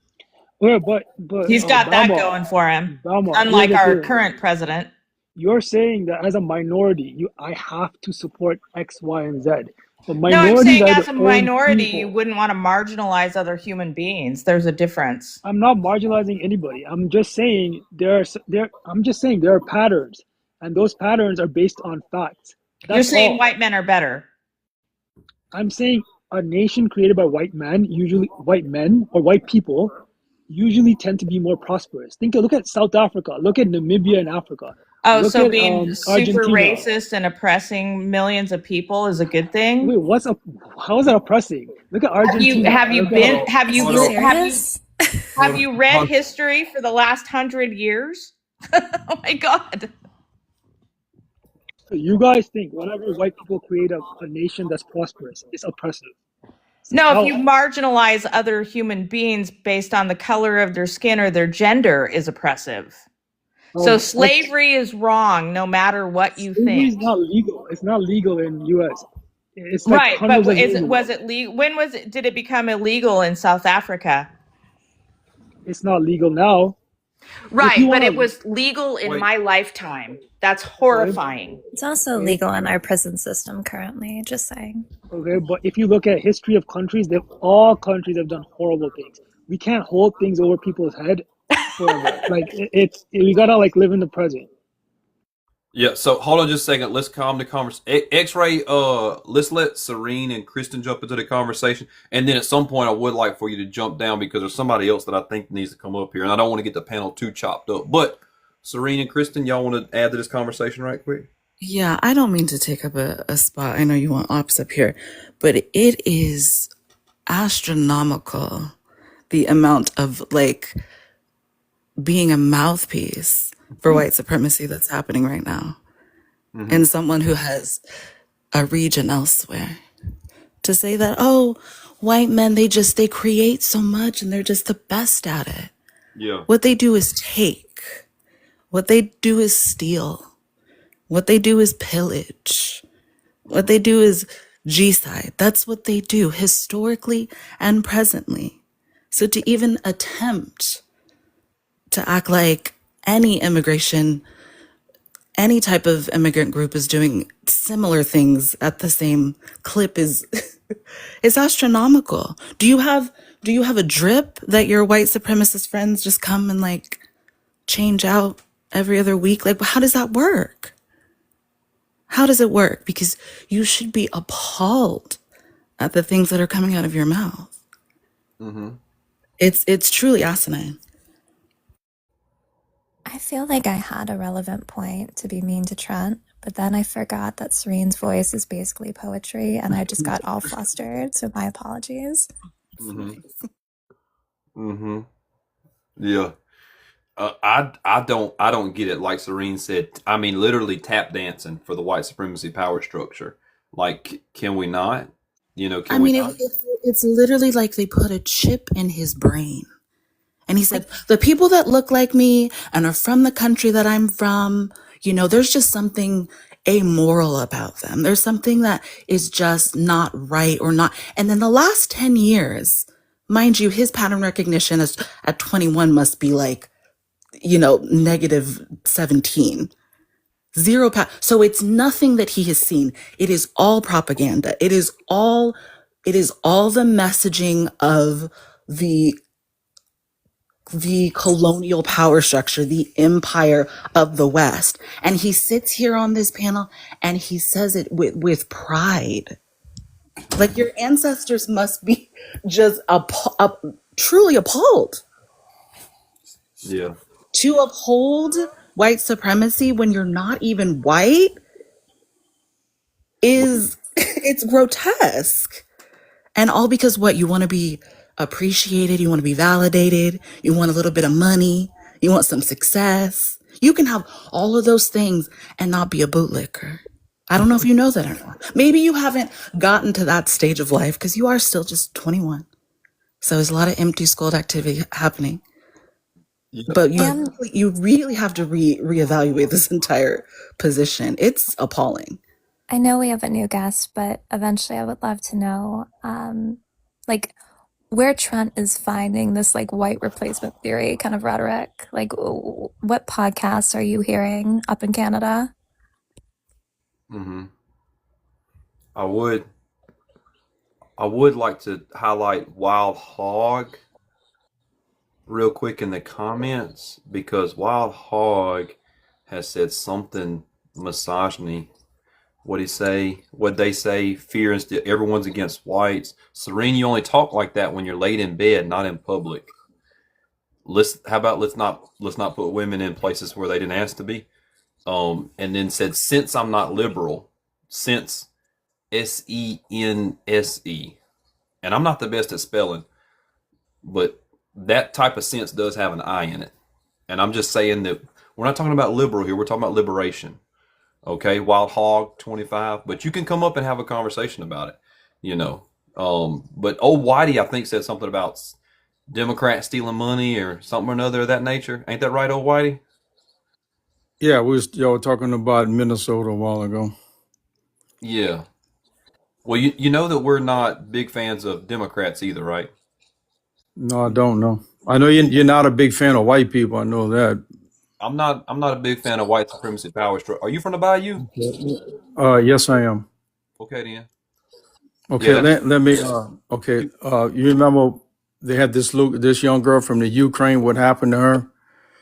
Yeah, but he's got that going for him. Unlike our current president. You're saying that as a minority, I have to support X, Y, and Z. But no, I'm saying as a minority, you wouldn't want to marginalize other human beings. There's a difference. I'm not marginalizing anybody. I'm just saying there are patterns, and those patterns are based on facts. You're saying white men are better. I'm saying a nation created by white men, usually white men or white people, usually tend to be more prosperous. Look at South Africa. Look at Namibia and Africa. Oh, so being super racist and oppressing millions of people is a good thing? Wait, how is that oppressing? Look at Argentina. Have you read history for the last 100 years? Oh my God. So you guys think whenever white people create a nation that's prosperous, it's oppressive? No, if you marginalize other human beings based on the color of their skin or their gender is oppressive. So slavery is wrong, no matter what you think. Slavery is not legal. It's not legal in the U.S. It's like right, but was it legal? When did it become illegal in South Africa? It's not legal now. Right, but it was legal in my lifetime. That's horrifying. It's also legal in our prison system currently, just saying. Okay, but if you look at history of countries, all countries have done horrible things. We can't hold things over people's head forever. We gotta live in the present. Yeah, so hold on just a second. Let's calm the conversation. X-Ray, let's let Serene and Kristen jump into the conversation. And then at some point I would like for you to jump down because there's somebody else that I think needs to come up here. And I don't want to get the panel too chopped up. But Serene and Kristen, y'all want to add to this conversation right quick? Yeah, I don't mean to take up a spot. I know you want ops up here. But it is astronomical, the amount of being a mouthpiece for white supremacy that's happening right now. Mm-hmm. And someone who has a region elsewhere to say that, oh, white men, they create so much and they're just the best at it. Yeah. What they do is take. What they do is steal. What they do is pillage. What they do is genocide. That's what they do historically and presently. So to even attempt to act like any type of immigrant group is doing similar things at the same clip is astronomical. Do you have a drip that your white supremacist friends just come and change out every other week? How does that work? How does it work? Because you should be appalled at the things that are coming out of your mouth. Mm-hmm. It's truly asinine. I feel like I had a relevant point to be mean to Trent, but then I forgot that Serene's voice is basically poetry, and I just got all flustered, so my apologies. Mm-hmm. Mm-hmm. Yeah. I don't get it. Like Serene said, I mean, literally tap dancing for the white supremacy power structure. Can we not? It's literally like they put a chip in his brain And he said, the people that look like me and are from the country that I'm from, there's just something amoral about them. There's something that is just not right or not. And then the last 10 years, mind you, his pattern recognition is at 21 must be like, negative 17. Zero. So it's nothing that he has seen. It is all propaganda. It is all the messaging of the colonial power structure, the empire of the West. And he sits here on this panel and he says it with pride. Like your ancestors must be just truly appalled. Yeah. To uphold white supremacy when you're not even white it's grotesque. And all because what? You want to be appreciated, you want to be validated, you want a little bit of money, you want some success. You can have all of those things and not be a bootlicker. I don't know if you know that or not. Maybe you haven't gotten to that stage of life because you are still just 21. So there's a lot of empty skulled activity happening. Yeah. But And you really have to reevaluate this entire position. It's appalling. I know we have a new guest, but eventually I would love to know, like, where Trent is finding this like white replacement theory kind of rhetoric. Like, what podcasts are you hearing up in Canada? Mm-hmm. I would like to highlight Wild Hog real quick in the comments because Wild Hog has said something misogyny. What he say? What they say? Fear is everyone's against whites. Serene, you only talk like that when you're laid in bed, not in public. How about let's not put women in places where they didn't ask to be. And then said since I'm not liberal, since SENSE, and I'm not the best at spelling, but that type of sense does have an I in it. And I'm just saying that we're not talking about liberal here. We're talking about liberation. Okay, Wild Hog 25, but you can come up and have a conversation about it, But old Whitey, I think, said something about Democrats stealing money or something or another of that nature. Ain't that right, old Whitey? Yeah, y'all talking about Minnesota a while ago. Yeah. Well, you know that we're not big fans of Democrats either, right? No, I don't know. I know you're not a big fan of white people. I know that. I'm not a big fan of white supremacy power structure. Are you from the Bayou? Yes, I am. Okay, then. Okay, Yeah. let me. Okay, you remember they had this young girl from the Ukraine? What happened to her?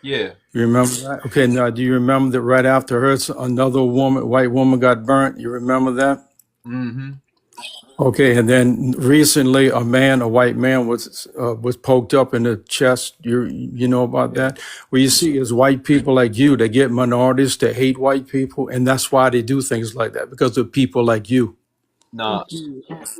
Yeah. You remember that? Okay, now do you remember that right after her, another white woman, got burnt? You remember that? Mm-hmm. Okay, and then recently, a white man, was poked up in the chest. You know about Yeah. that? What you see is white people like you that get minorities to hate white people, and that's why they do things like that because of people like you. Nah.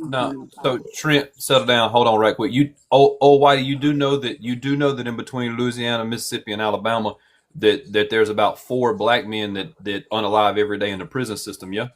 No, so Trent, settle down. Hold on, right quick. Old Whitey, you do know that in between Louisiana, Mississippi, and Alabama, that there's about 4 black men that unalive every day in the prison system. Yeah.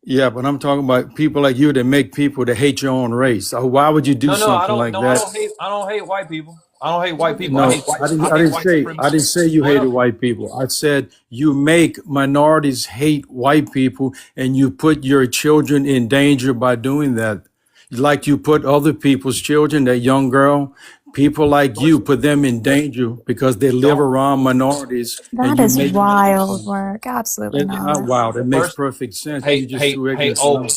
Yeah, but I'm talking about people like you that make people that hate your own race. Why would you do No, I something don't. like No, that? I don't hate white people. I don't hate white people. No, I hate white I didn't supremacy. say you Hold hated up. white people. I said you make minorities hate white people and you put your children in danger by doing that. Like you put other people's children, that young girl, people like you Listen, put them in danger because they live don't. around minorities and That you is make them hate wild them. work. Absolutely That's not not. wild. It makes First, perfect sense. hey, You just too ignorant to know.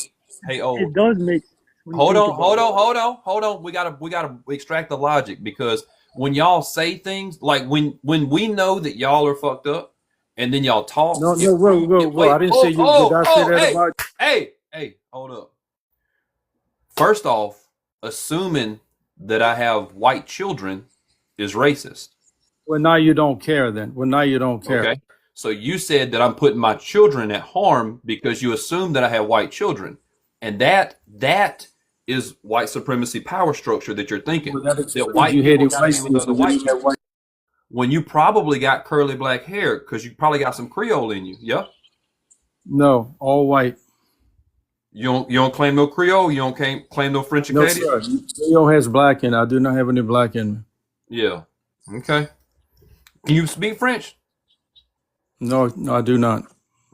It old. does make when you Hold think on, about it. hold on. We gotta extract the logic because when y'all say things like when we know that y'all are fucked up, and then y'all talk. No, no, whoa. I Wait, didn't say you. Did I say that about hey, hold up. First off, assuming that I have white children is racist. Well, now you don't care then. Well, now you don't care. Okay. So you said that I'm putting my children at harm because you assume that I have white children. And that is white supremacy power structure that you're thinking. Well, that That explains white you people hated got to white be with other people. white people. When you probably got curly black hair because you probably got some Creole in you. Yeah. No, all white. You don't claim no Creole. You don't claim no French No, Acadian. sir. Leo has black in. I do not have any black in me. Yeah. Okay. Can you speak French? No, no, I do not.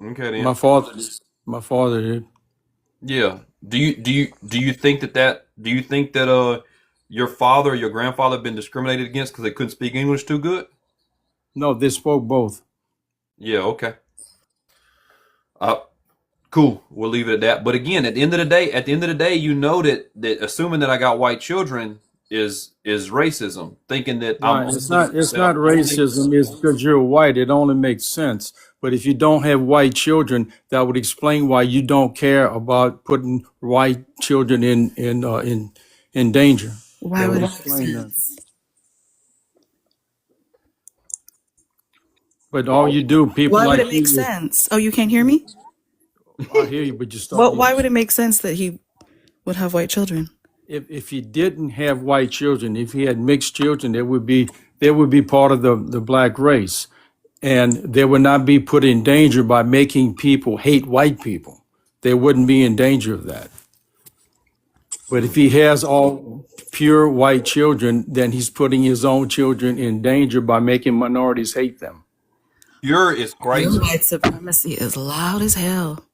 Okay then. My father did. My father did. Yeah. Do you think that your father or your grandfather have been discriminated against because they couldn't speak English too good? No, they spoke both. Yeah. Okay. Uh, cool. We'll leave it at that. But again, at the end of the day, you know that assuming that I got white children is racism. Thinking that Right. It's not. It's not racism. It's because you're white. It only makes sense. But if you don't have white children, that would explain why you don't care about putting white children in danger. Why That would would it make explain that. sense? But all you do, people Why would like it make you, sense? Oh, you can't hear me? I hear you, but you start. Well, why would it make sense that he would have white children? If he didn't have white children, if he had mixed children, they would be part of the black race, and they would not be put in danger by making people hate white people. They wouldn't be in danger of that. But if he has all pure white children, then he's putting his own children in danger by making minorities hate them. pure is Your crazy. white supremacy is loud as hell.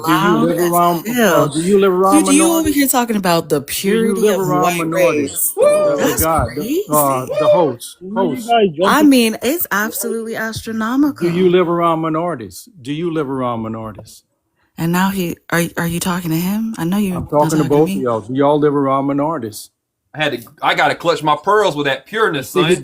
Do you live around? Hell. Do you live around Dude, you over minorities? here talking about the Do you purity live of around white minorities? race. The That's guy, crazy. the host. Where you guys jump I to? mean, it's absolutely Do you astronomical. live around minorities? Do you live around minorities? And now are you talking to him? I know you're I'm not talking to talking to both of me. y'all. Do y'all live around minorities? I got to clutch my pearls with that pureness, See, son.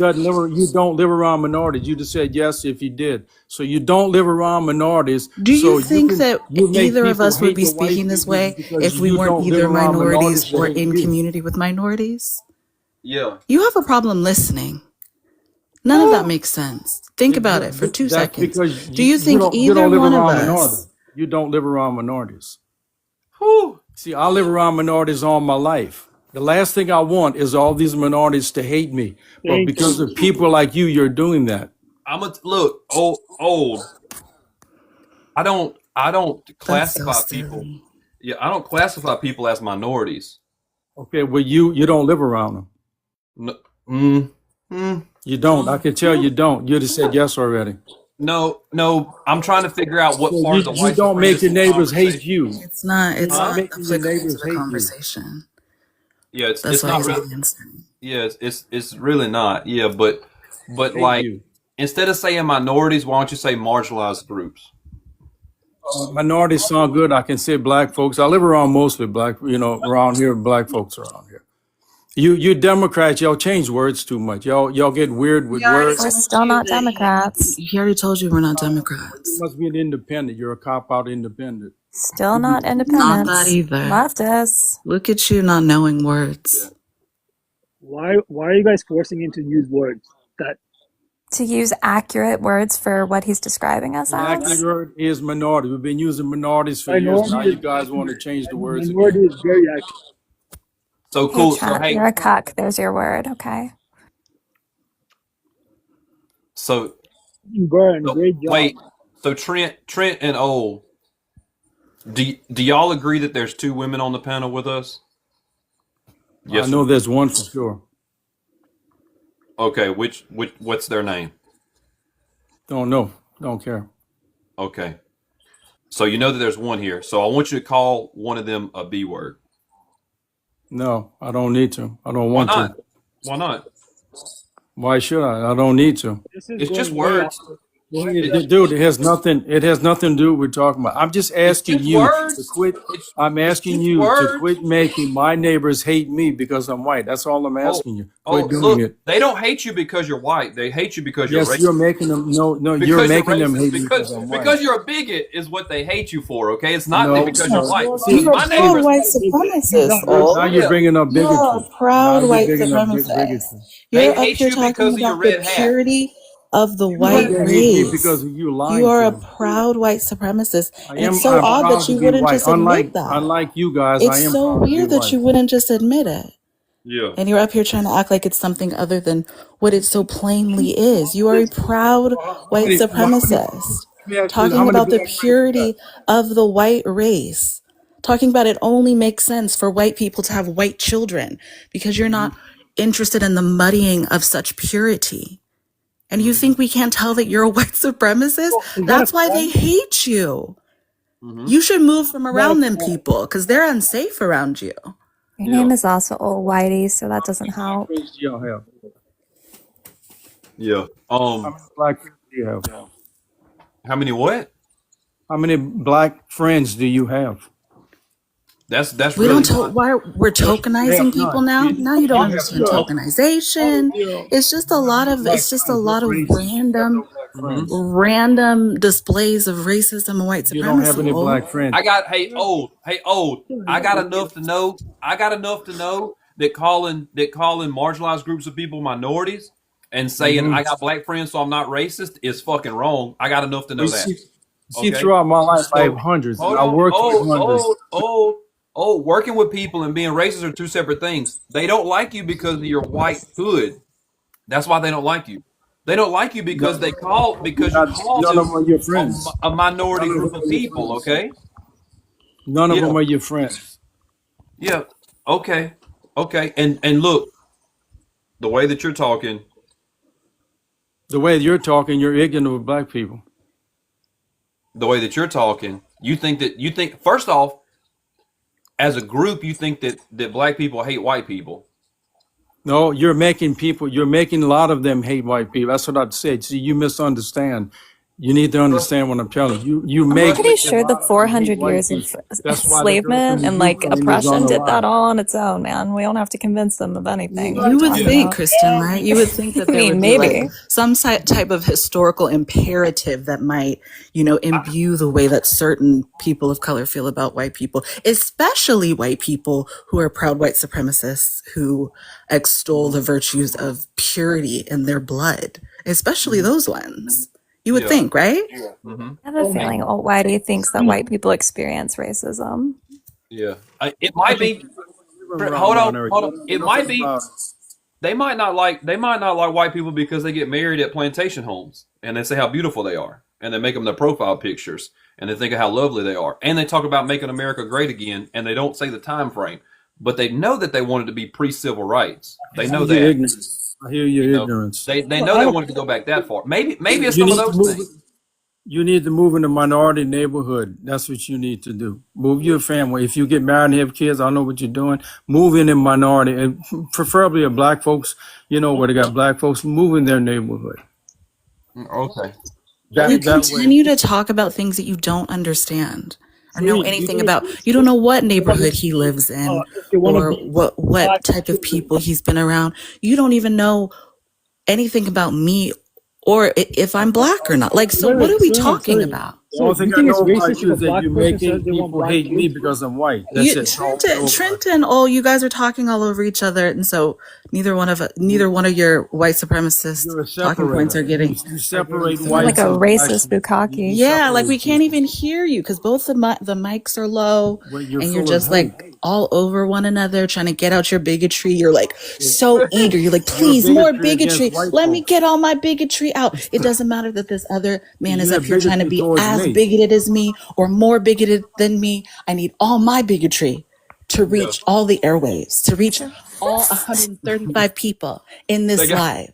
you don't live around minorities. You just said yes if you did. So you don't live around minorities. Do So you think that you make either of people us would hate be the white speaking this people way because if we you weren't don't live either around minorities minorities that or hate in you. community with minorities? Yeah. You have a problem listening. None of that makes sense. Think about it for 2 That's seconds. because Do you think you either don't live one of around us? minorities. You don't live around minorities. Whew. See, I live around minorities all my life. The last thing I want is all these minorities to hate me. But Thank because you. of people like you, you're doing that. Look, old. I don't That's so classify people. silly. Yeah, I don't classify people as minorities. Okay, well, you don't live around them. No, mm, mm, You don't. I can tell you don't. You just said yes already. no. I'm trying to figure out what So part of the you white don't make your supremacy neighbors hate conversation. you. It's not You're not making your applicable to neighbors the hate you. conversation. Yeah, it's That's it's why not he's really. not answering. Yeah, it's really not. Yeah, but Hate like you. instead of saying minorities, why don't you say marginalized groups? Minorities sound good. I can say black folks. I live around mostly black, around here, black folks around here. You Democrats, y'all change words too much. Y'all get weird with He already words. We're told still you not that Democrats. he already told you we're not You Democrats. must be an independent. You're a cop-out independent. Still not Not that independents. either. Leftists. Look at you not knowing words. Why are you guys forcing him to use words that To use accurate words for what he's describing us An accurate as. word is minority. We've been using minorities for years. Now minority you is guys want to accurate? change the words Minority again. is very accurate. So Hey, cool. So Trent, hey, you're a cuck. There's your word, okay? so Burn, great job. wait. So Trent and Ole, do y'all agree that there's two women on the panel with us? Yes. I know there's one for sure. Okay. Which what's their name? Don't know. Don't care. Okay. So you know that there's one here. So I want you to call one of them a B word. No, I don't need to. I don't Why want not? to. Why not? Why should I? I don't need to. This is It's just going way words. off. Dude, it has nothing. It has nothing to do with what we're talking about. I'm just It's asking just you to words. quit. I'm It's asking just you to words. quit making my neighbors hate me because I'm white. That's all I'm Oh, asking you. Quit doing look, it. they don't hate you because you're white. They hate you because you're Yes, racist. you're making them. No, you're Because you're making them racist. hate me Because because I'm white. because you're a bigot is what they hate you for. Okay, it's not No, because you're no. white. See, You're a My proud neighbors. white He's supremacist, not now Ol. you're Yeah, bringing up You're a bigotry. Now proud you're white bringing up supremacist. bigotry. they You're up hate here you talking because of your about the red hat. purity of the No, white they hate me race. because of you You lying are to a them. proud white supremacist. I And it's am. so I'm odd proud that to you be wouldn't white. just admit that. Unlike you guys, I It's am so proud to be weird that white. you wouldn't just admit it. Yeah. And you're up here trying to act like it's something other than what it so plainly is. You are a proud white supremacist Let me ask you, how talking many about the black friends you got? purity of the white race, talking about it only makes sense for white people to have white children because you're not interested in the muddying of such purity. And you think we can't tell that you're a white supremacist? Oh, is that a That's why they fan? hate you. Mm-hmm. You should move from Is that a around them fan? people because they're unsafe around you. Your Yeah. name is also Old Whitey, so that doesn't help. Friends do y'all have? Yeah. How many black friends do you have? How many what? How many black friends do you have? That's We really don't why we're You tokenizing have people none. now. Now you don't You have understand none. tokenization. Yeah. It's just a lot of Black it's just a friends. lot You're of racist. You have no black Mhm. friends. random displays of racism and white You don't have supremacy. any black friends. I got hey old. I got enough to know. That calling marginalized groups of people minorities and saying I got black friends so I'm not racist is fucking wrong. I got enough to know You that. see, Okay. throughout my life, I have So hundreds. hold I on. worked with hundreds. Working with people and being racist are two separate things. They don't like you because of your white hood. That's why they don't like you. They don't like you because No, you call none of them them are your friends. a minority None of group them of are your people. friends. Okay. None of Yeah. them are your friends. Yeah. Okay. Okay. And look, the way that you're talking, The way you're talking, you're ignorant of black people. you think first off, as a group, you think that black people hate white people. No, you're making a lot of them hate white people. That's what I've said. See, you misunderstand. You need to understand what I'm telling you. You I'm make pretty a sure the lot of them hate 400 white years of people. That's why they go to enslavement the and like Ukraine is oppression on the did that line. all on its own, man. We don't have to convince them of anything. What are You you would talking think, about? Kristen, right? You would think that I there mean, would be like maybe. some type of historical imperative that might, imbue the way that certain people of color feel about white people, especially white people who are proud white supremacists who extol the virtues of purity in their blood, especially those ones. You would Yeah. think, right? Mm-hmm. I have a feeling Old Whitey thinks that white people experience racism. Yeah. It might be. Hold on. It might be. They might not like white people because they get married at plantation homes and they say how beautiful they are and they make them their profile pictures and they think of how lovely they are and they talk about making America great again and they don't say the time frame, but they know that they wanted to be pre-civil rights. They know Your that. ignorance. I hear your ignorance. They know they wanted to go back that far. Maybe it's You some of need to those move. things. You need to move in a minority neighborhood. That's what you need to do. Move your family. If you get married and have kids, I know what you're doing. Move in a minority, and preferably a black folks. Where they got black folks. Move in their neighborhood. Okay. You That way. continue to talk about things that you don't understand or know See, anything about. You don't know what neighborhood he lives in if you want to or be what black, type of people he's been around. You don't even know anything about me or if I'm black or not. Like, so wait, what are we wait, talking sorry. about? The So only you thing I think it's know about racist if you a is that black you're person making says they want people black hate me kids? because I'm white. That's it. Trenton, you guys are talking all over each other, and so neither one of your white supremacist You're a talking points separator. are getting. You separate You're whites like a and blacks. racist bukkake. You Yeah, like we separate can't people. even hear you because both the mics are low, Well, you're and you're full of just hate. like all over one another trying to get out your bigotry. You're like so eager. You're like, Your please, more bigotry against bigotry. white Let me folks. get all my bigotry out. It doesn't matter that this other man is You up have here trying to bigotry be towards as me. bigoted as me or more bigoted than me. I need all my bigotry to Yeah. reach all the airwaves, to reach Sure. all 135 people in They this got live.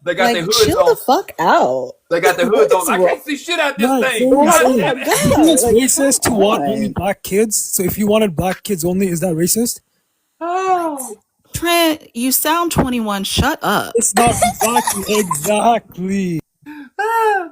they got their Like, hoods chill the on. fuck out. They got their What hoods on. is I wrong? can't see shit out this Right, thing. sorry, God sorry. damn Oh it. You think God! it's Like, racist to come want only on. black kids? So if you wanted black kids only, is that racist? Oh. Trent, you sound 21. Shut up. It's not exactly. Ah.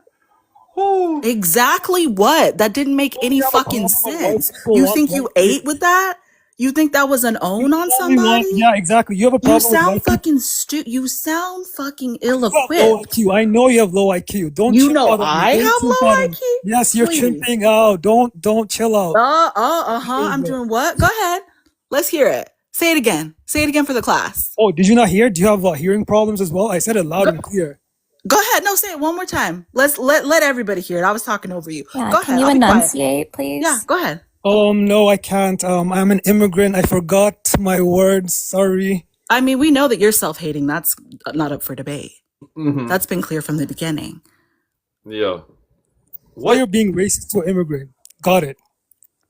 Whew. Exactly what? That didn't make any fucking sense. People You want think black you kids. ate with that? You think that was an own on Only want, somebody? yeah, exactly. You have a You problem with sound white people. fucking you sound fucking You have low ill-equipped. IQ. I know you have low IQ. Don't You chimp know out on me. I Don't have chimp low out on me. IQ? Yes, you're Please. chimping out. Don't chill out. I'm doing what? Go ahead. Let's hear it. Say it again. Say it again for the class. Oh, did you not hear? Do you have hearing problems as well? I said it loud Go, and clear. go ahead. No, say it one more time. Let everybody hear it. I was talking over you. Yeah, Go can ahead. you I'll be quiet. enunciate, Yeah, please? go ahead. No, I can't. I'm an immigrant. I forgot my words. Sorry. I mean, we know that you're self-hating. That's not up for debate. Mm-hmm. That's been clear from the beginning. Yeah. Why you're being racist to an immigrant? Got it.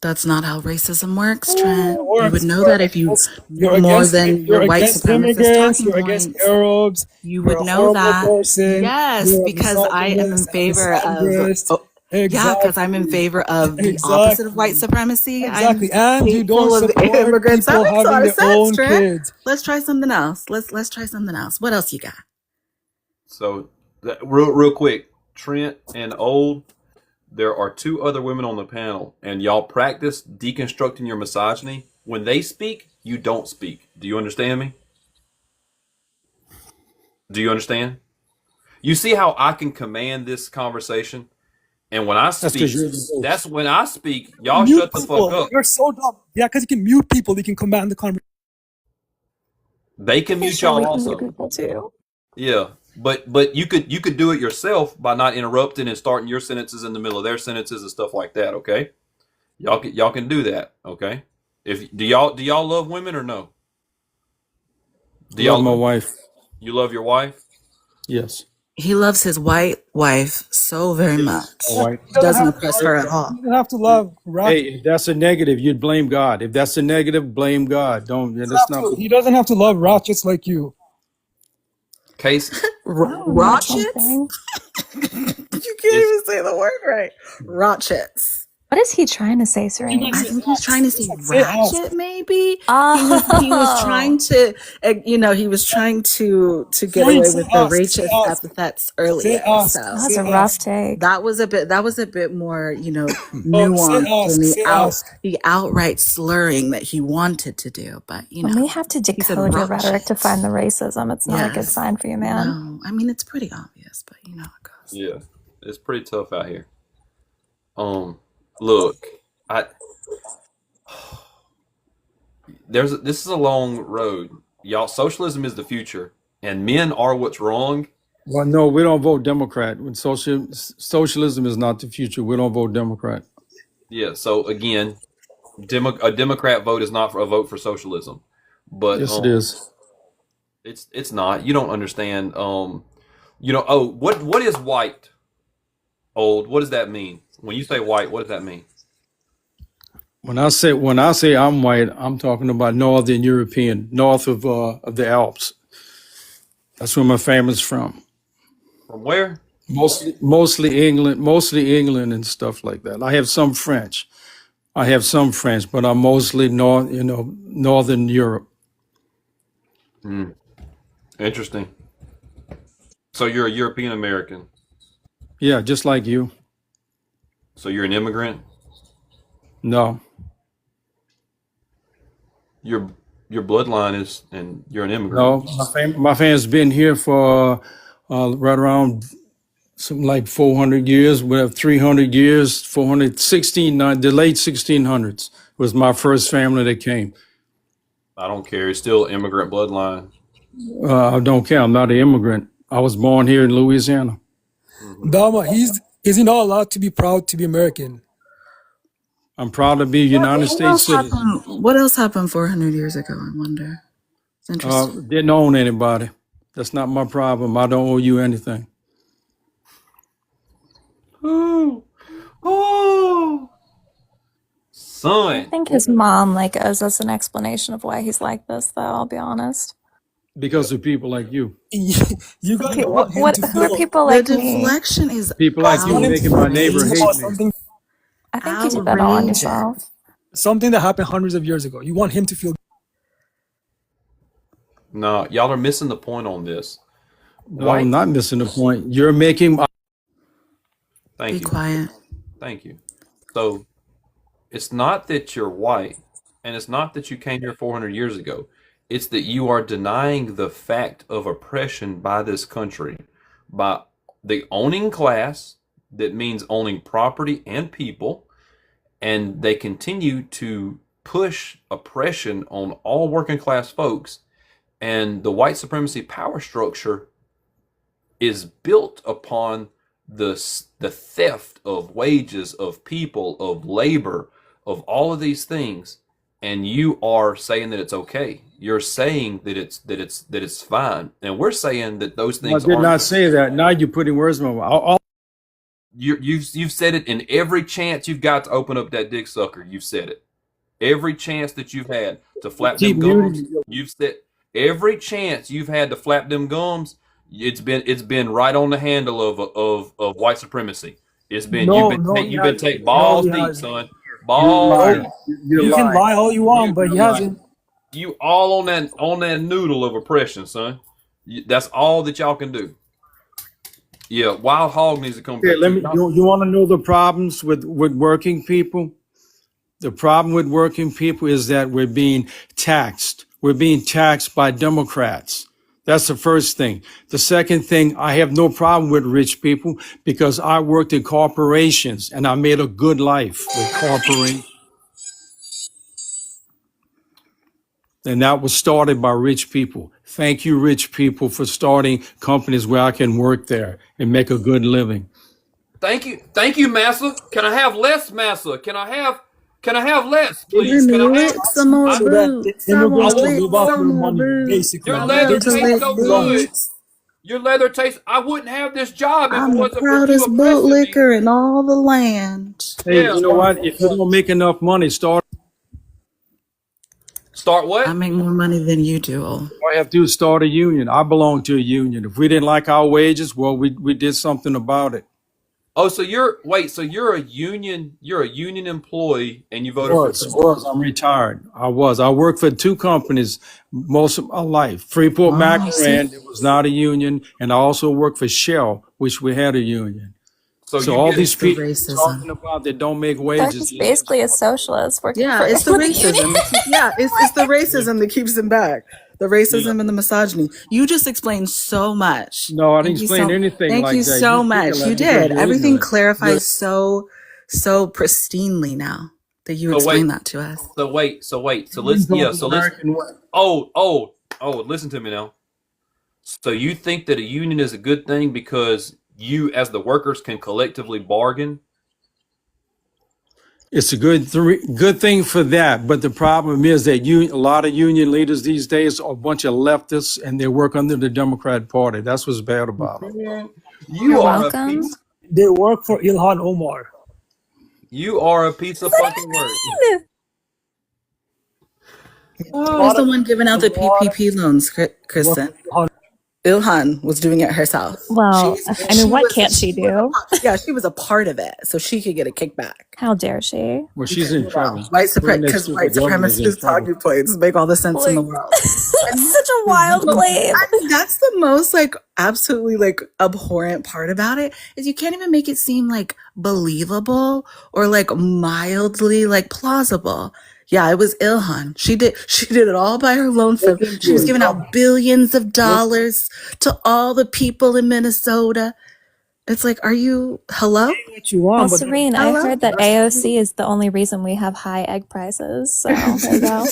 That's not how racism works, It Trent. You would works. know that if you You're knew more against than you're your white against supremacist immigrants. talking You're against points. Arabs. You You're would a know horrible that. person. Yes, You're a because I am in misogynist and a favor of, misandrist. oh, yeah, because I'm in Exactly. favor of the opposite of white Exactly. supremacy. I'm Exactly. And you don't hateful of support immigrants. That people makes a having lot of their sense, own Trent. kids. Let's try something else. Let's try something else. What else you got? So, real quick, Trent and Old, there are two other women on the panel, and y'all practice deconstructing your misogyny. When they speak, you don't speak. Do you understand me? Do you understand? You see how I can command this conversation? And when I That's because speak, you're the that's host. when I speak, y'all Mute shut the fuck people. up. You're so dumb. Yeah, because you can mute people. You can command the conversation. They can Pretty mute sure y'all we can mute also. people too. Yeah. But you could do it yourself by not interrupting and starting your sentences in the middle of their sentences and stuff like that, okay? Y'all can do that, okay? If do y'all love women or no? Do Love my y'all wife. you love your wife? Yes. He loves his white wife so very Yes. My much. wife. He doesn't Doesn't have to oppress love. her at all. He doesn't have to love rap. Hey, if that's a negative, you'd blame God. If that's a negative, blame God. Don't. Yeah, that's not. He doesn't have to love ratchets like you. Case Oh, learned Rochets? something. You can't is even say the word right. Rochets. What is he trying to say, He meant I Serene? say think he's trying ass. to He say said say ass. ratchet. Maybe he was trying Oh, to, he was trying to get Serene, away say with the ask. Say racist ask. epithets Say earlier. ask. that So was Say a rough ask. take. that was a bit more, Say nuanced than ask. Say ask. the outright slurring that he wanted to do. But When we have to he said decode your rhetoric to find rochets. the racism, it's not a good Yes. sign for you, man. No. I mean, it's pretty obvious, but you know how it goes. yeah. It's pretty tough out here. Look, I this is a long road. Y'all, socialism is the future, and men are what's wrong. Well, no, we don't vote Democrat. When socialism is not the future, we don't vote Democrat. Yeah. So again, a Democrat vote is not for a vote for socialism, but Yes, it is. it's not. You don't understand. Oh, what is white? Old. What does that mean? When you say white, what does that mean? When I say I'm white, I'm talking about Northern European, north of the Alps. That's where my family's from. From where? Mostly England and stuff like that. I have some French, but I'm mostly Northern Europe. Hmm. Interesting. So you're a European American. Yeah, just like you. So you're an immigrant. No, Your your bloodline is, and you're an immigrant. no, my family's been here for right around something like 400 years. We have 300 years, 416, the late 1600s was my first family that came. I don't care. It's still immigrant bloodline. I don't care. I'm not an immigrant. I was born here in Louisiana. Hmm. Dama, is he not allowed to be proud to be American? I'm proud to be a United States citizen. What else happened 400 years ago? I wonder. It's interesting. Didn't own anybody. That's not my problem. I don't owe you anything. Oh, oh, I son. think his mom owes us an explanation of why he's like this, though. I'll be honest. Because of people like you. You guys Okay, want him to who are feel. people The like me? deflection is People You like guys you want him to making my feel neighbor pain hate about me. I think you did that all on yourself. something that happened hundreds of years ago. You want him to feel. No, y'all are missing the point on this. No, White. I'm not missing the point. You're making. Thank Be you. quiet. Thank you. So it's not that you're white, and it's not that you came here 400 years ago. It's that you are denying the fact of oppression by this country, by the owning class, that means owning property and people, and they continue to push oppression on all working class folks. And the white supremacy power structure is built upon the theft of wages, of people, of labor, of all of these things. And you are saying that it's okay. You're saying that it's fine, and we're saying that those I things did aren't. not say that. Now you're putting words in my mouth. You've said it in every chance you've got to open up that dick sucker. You've said it. Every chance that you've had to flap Keep them muting gums, me. you've said every chance you've had to flap them gums. It's been right on the handle of white supremacy. It's been No, no, he you've been hasn't. take No, balls he deep, hasn't. son. You're Balls Nope. deep. lying. You're You can lying. lie all you want, but he You're hasn't. you all on that noodle of oppression, son. That's all that y'all can do. Yeah, Wild Hog needs to come Okay, back let too. me. You want to know the problems with working people? The problem with working people is that we're being taxed. We're being taxed by Democrats. That's the first thing. The second thing, I have no problem with rich people because I worked in corporations and I made a good life with corporations. And that was started by rich people. Thank you, rich people, for starting companies where I can work there and make a good living. Thank you, Massa. Can I have less, Massa? Can I have less, Let please? Can me I have? lick some more I, So that the boots. I immigrants want to can lick live off some your more money, boots. basically. your I They leather love to just tastes want lick so free lunch. good. boots. Your leather tastes. I wouldn't have this job if it I'm the wasn't for you proudest boot oppressing me. licker in all the land. Hey, Yeah. you know what? If you don't make enough money, Start I what? make more money than you do. all I have to do is start a union. I belong to a union. If we didn't like our wages, well, we did something about it. Oh, so you're a union employee and you voted for Trump. I'm retired. I was. I worked for two companies most of my life. Freeport Oh, see? McMoran, it was not a union, and I also worked for Shell, which we had a union. So So you all get these It's the people racism. talking about that don't make They're wages. just basically a socialist working Yeah, for it's the with the union. racism. It's the racism that keeps them back. The Yeah. racism and the misogyny. You just explained so much. No, I didn't explain anything Thank like you that. so You're speaking much. You like because did. you're Everything ignorant. clarifies so pristinely now that you so wait explained that to us. so let's American way. listen to me now. So you think that a union is a good thing because you as the workers can collectively bargain? It's a good thing for that, but the problem is that a lot of union leaders these days are a bunch of leftists, and they work under the Democrat Party. That's what's bad about them. Man, You're welcome. They work for Ilhan Omar. you are a piece of fucking work. A Who's lot the of one giving out a the lot of PPP loans, work Kristen? for Ilhan. Ilhan was doing it herself. Well, I mean, what can't she do? She was a part of it, so she could get a kickback. How dare she? Well, she's in trouble. Because white supremacist talking points make all the sense in the world. Such a wild claim. I mean, that's the most absolutely abhorrent part about it is you can't even make it seem believable or mildly plausible. Yeah, it was Ilhan. She did it all by her lone firm. She was giving out billions of dollars to all the people in Minnesota. It's are you hello? What you Well, want, but Serene, I heard that AOC is the only reason we have high egg prices. So there you go.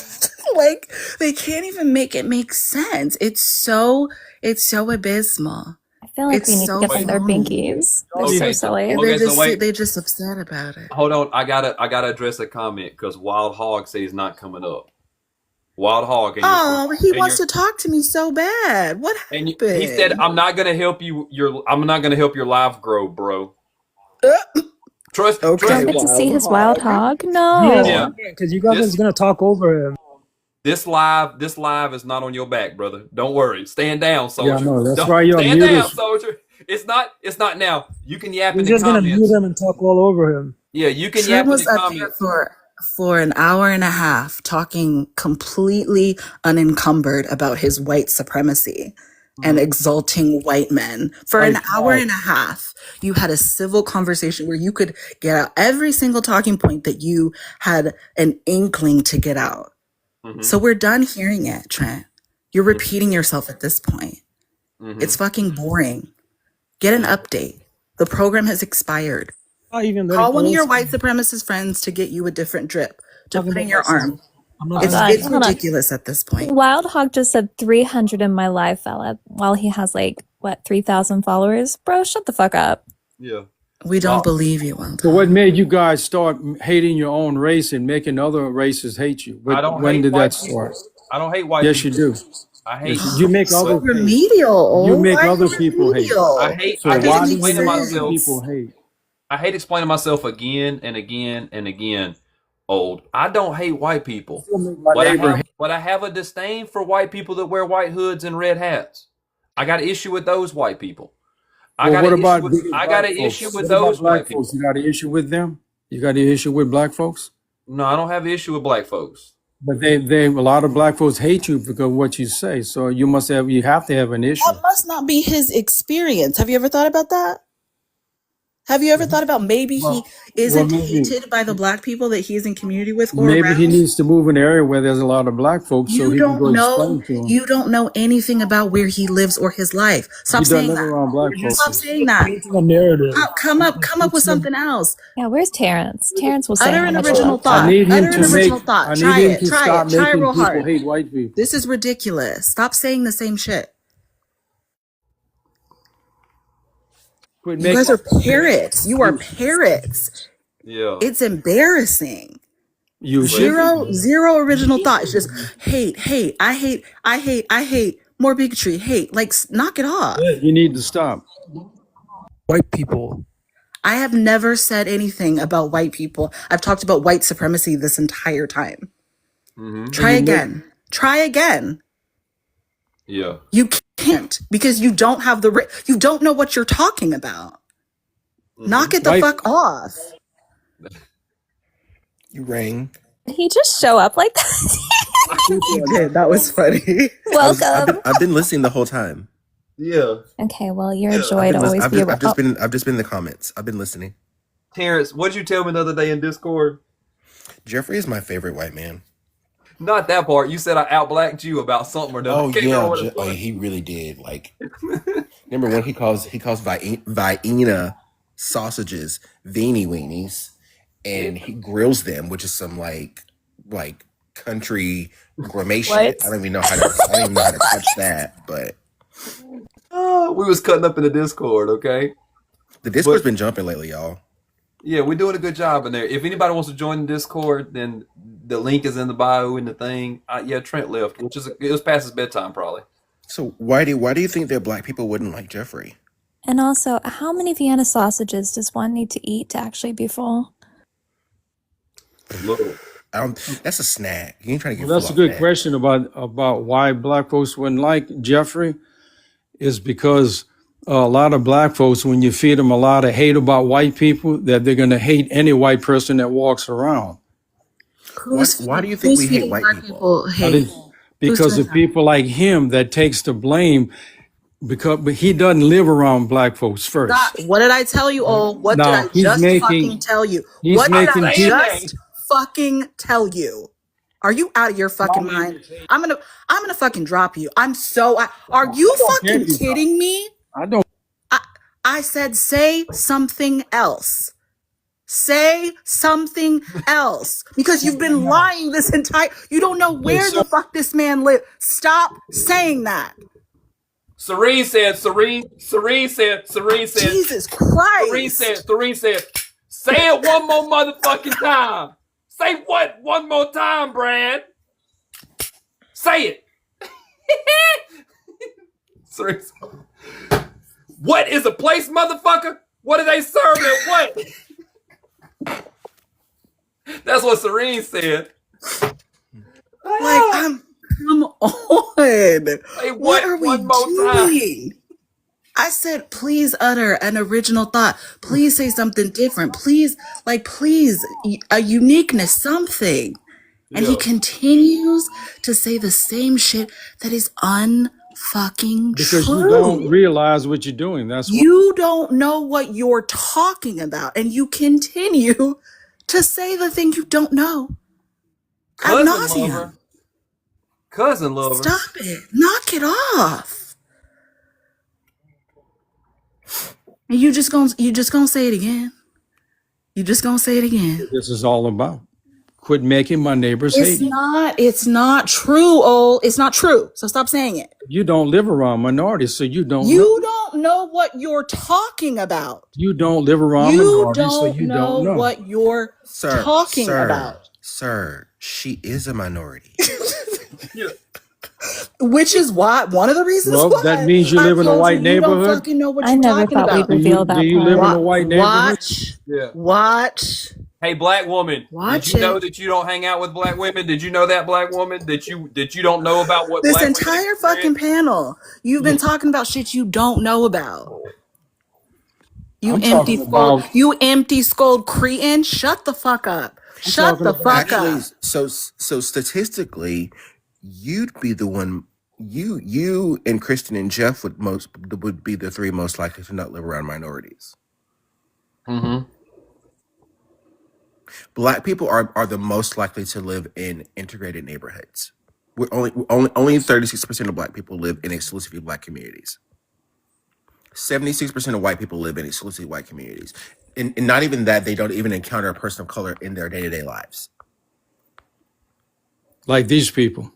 They can't even make it make sense. It's so abysmal. I feel like It's we need so to give them their funny. binkies. They're Okay, so silly. okay, so wait. They're just upset about it. Hold on, I gotta address a comment because Wild Hog says he's not coming up. Wild Hog, He wants to talk to me so bad. What happened? he said, "I'm not gonna help you. I'm not gonna help your life grow, bro." Trust. Okay. Don't Trust get me. to see his wild hog? No. Yeah. because you guys is gonna talk over him. This live is not on your back, brother. Don't worry. Stand down, soldier. Yeah, no, that's Don't- why you're stand muted. down, soldier. It's not now. You can yap You're in the just gonna mute comments. him and talk all over him. Yeah, you can Trent yap in was the up here comments. for an hour and a half talking completely unencumbered about his white supremacy and exalting white men. For an hour and a half, you had a civil conversation where you could get out every single talking point that you had an inkling to get out. Mhm. So we're done hearing it, Trent. You're repeating yourself at this point. Mhm. It's fucking boring. Get an update. The program has expired. Not even Call one of your Pelosi. white supremacist friends to get you a different drip to Talking put in about your myself. arm. I'm not It's gonna- it's Hold on. ridiculous at this point. Wild Hog just said 300 in my live fella while he has 3,000 followers. Bro, shut the fuck up. Yeah. We don't Wow. believe you, Wild. So what made you guys start hating your own race and making other races hate you? I don't When hate did white that people. start? I don't hate white Yes, you people. do. I hate. You make So other people. remedial. You make Why other are you people hate. remedial? I hate. So I why hate do you explaining make other myself. people hate? I hate explaining myself again and again and again. Old. I don't hate white people, My neighbor. but I have a disdain for white people that wear white hoods and red hats. I got an issue with those white people. Well, what about I got an issue with What about those black white people. folks? You got an issue with them? You got an issue with black folks? No, I don't have an issue with black folks. But a lot of black folks hate you because of what you say. So you have to have an issue. That must not be his experience. Have you ever thought about that? Have you ever thought about maybe he isn't hated by the black people that he's in community with or Maybe around? he needs to move in an area where there's a lot of black folks so he can go explain to them. You don't know anything about where he lives or his life. Stop saying live that. around black folks. Stop saying that. Painting a narrative. Come up with something else. Yeah, where's Terrence? Terrence will say Utter how an much he original loved thought. I need him Utter an to original make. thought. I need Try him it. to Try stop it. Try making real people hard. hate white people. This is ridiculous. Stop saying the same shit. Quit You making. guys are parrots. You are parrots. Yeah. It's embarrassing. You Zero original thought. It's just hate. I hate. More bigotry. Hate. Like, knock it off. You need to stop. White people. I have never said anything about white people. I've talked about white supremacy this entire time. Try again. Try again. Yeah. You can't because you don't have you don't know what you're talking about. Knock it the fuck off. You rang. Did he just show up like that? He did. That was funny. Welcome. I've been listening the whole time. Yeah. Okay, well, you're a joy to always be around. I've just been in the comments. I've been listening. Terrence, what'd you tell me the other day in Discord? Jeffrey is my favorite white man. Not that part. You said I outblacked you about something or another. Oh Can't remember what yeah, it was. he really did. Like, remember when he calls Vienna sausages veiny weenies, and he grills them, which is some like country gourmet shit. I don't even know how to touch that, but We was cutting up in the Discord, okay? the Discord's been jumping lately, y'all. Yeah, we're doing a good job in there. If anybody wants to join the Discord, then the link is in the bio in the thing. Yeah, Trent left, which is it was past his bedtime probably. So why do you think that black people wouldn't like Jeffrey? And also, how many Vienna sausages does one need to eat to actually be full? Little. That's a snack. You ain't trying to get. Well, that's a good question about why black folks wouldn't like Jeffrey. Is because a lot of black folks, when you feed them a lot of hate about white people, that they're going to hate any white person that walks around. Why do you think we hate white people? Because of people like him that takes the blame. But he doesn't live around black folks first. What did I tell you all? What did I just fucking tell you? What did I just fucking tell you? Are you out of your fucking mind? I'm gonna fucking drop you. Are you fucking kidding me? I don't. I said say something else. Say something else. Because you've been lying this entire. You don't know where the fuck this man lives. Stop saying that. Serene said. Jesus Christ. Serene said. Say it one more motherfucking time. Say what one more time, Brad? Say it. Serene. What is a place, motherfucker? What do they serve at what? That's what Serene said. Come on. Hey, what are we doing? I said, please utter an original thought. Please say something different. Please, a uniqueness, something. And he continues to say the same shit that is unfucking because true. You don't realize what you're doing. That's you don't know what you're talking about, and you continue to say the thing you don't know. Ad nauseum. Cousin lover. Stop it. Knock it off. And you just gonna say it again. You just gonna say it again. This is all about. Quit making my neighbors hate. It's not true, Ol. It's not true. So stop saying it. You don't live around minorities, so you don't don't know what you're talking about. You don't live around minorities, so you don't know what you're talking about. Sir, she is a minority. Yeah. Which is why one of the reasons Well, that why means you I live in a told you white you don't neighborhood. fucking know what I you're never talking thought we'd about. reveal Do that you live in part. a white neighborhood? Watch, Yeah. watch, Hey, black woman, did watch you know it. that you don't hang out with black women? Did you know that, black woman, that you don't know about what This black women entire fucking experience? panel, you've been talking about shit you don't know about. I'm talking about. You empty skulled cretin. Shut the fuck up. I'm Shut talking the about. fuck Actually, up. so statistically, you'd be the one. You and Kristen and Jeff would be the three most likely to not live around minorities. Mm-hmm. Black people are the most likely to live in integrated neighborhoods. We're only 36% of black people live in exclusively black communities. 76% of white people live in exclusively white communities. And not even that, they don't even encounter a person of color in their day-to-day lives. Like these people.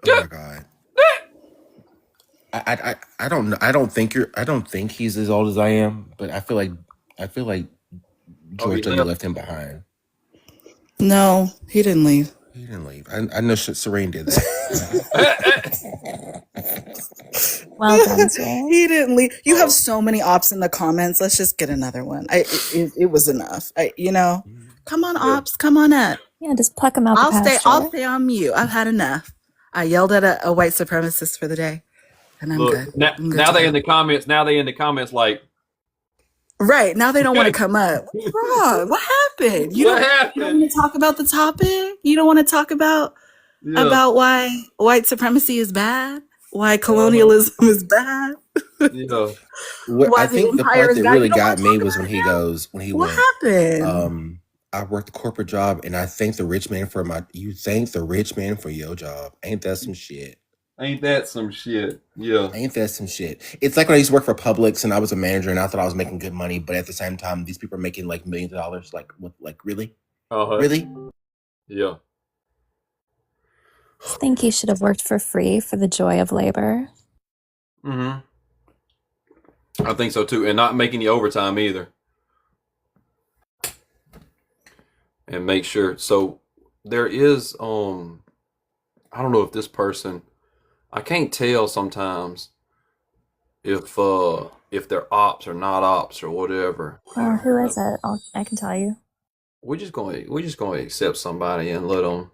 Oh my God. I don't know. I don't think he's as old as I am, but I feel like Oh, he George Clooney left. left him behind. No, he didn't leave. He didn't leave. I know Serene did that. Well done, Sir. He didn't leave. You have Oh, so many ops in the comments. Let's just get another one. It was enough. Come on, yeah. ops. Come on up. Yeah, just pluck them out the I'll pasture. stay on mute. I've had enough. I yelled at a white supremacist for the day, and I'm Look, good. now, I'm good now to they go. in the comments. Now they in the comments like, Right now they don't want to come up. What's wrong? What happened? You what don't happened? want to talk about the topic? You don't want to talk about Yeah. why white supremacy is bad? Why Uh-huh. colonialism is bad? Yeah. Why I the think the empire part is that bad? really You don't want got to me talk was about when it now? when he What went, happened? I worked a corporate job and I thank the rich man for you thank the rich man for your job. Ain't that some shit? Ain't that some shit? Yeah. Ain't that some shit? It's like when I used to work for Publix and I was a manager and I thought I was making good money, but at the same time, these people are making like millions of dollars. Like, what? Like, really? Uh-huh. Really? Yeah. I think he should have worked for free for the joy of labor. Mm-hmm. I think so too, and not making the overtime either, and make sure. So there is, I don't know if this person, I can't tell sometimes if they're ops or not ops or whatever. Who is it? I can tell you. We're just going to accept somebody and let them.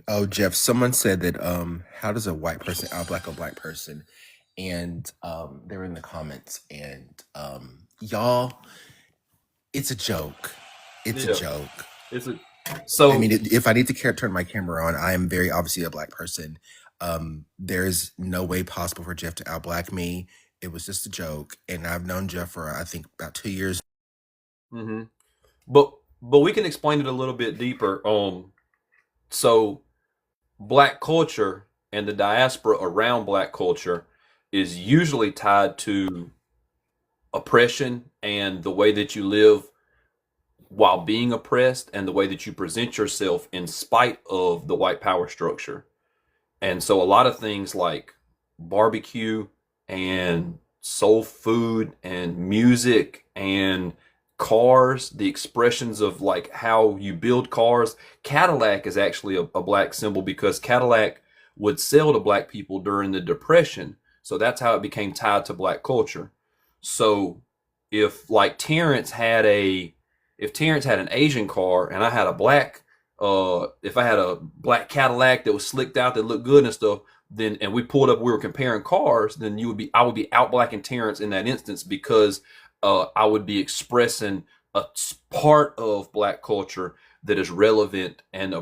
Oh, Jeff, someone said that how does a white person out-black a black person? And they're in the comments and y'all, it's a joke. It's a Yeah. joke. It's a so. I mean, if I need to turn my camera on, I am very obviously a black person. There's no way possible for Jeff to out-black me. It was just a joke, and I've known Jeff for I think about 2 years. Mm-hmm. But we can explain it a little bit deeper. So black culture and the diaspora around black culture is usually tied to oppression and the way that you live while being oppressed and the way that you present yourself in spite of the white power structure. And so a lot of things like barbecue and soul food and music and cars, the expressions of like how you build cars. Cadillac is actually a black symbol because Cadillac would sell to black people during the Depression. So that's how it became tied to black culture. So if like Terrence had an Asian car and I had a black if I had a black Cadillac that was slicked out that looked good and stuff, then and we pulled up, we were comparing cars, then I would be out blacking Terrence in that instance because I would be expressing a part of black culture that is relevant and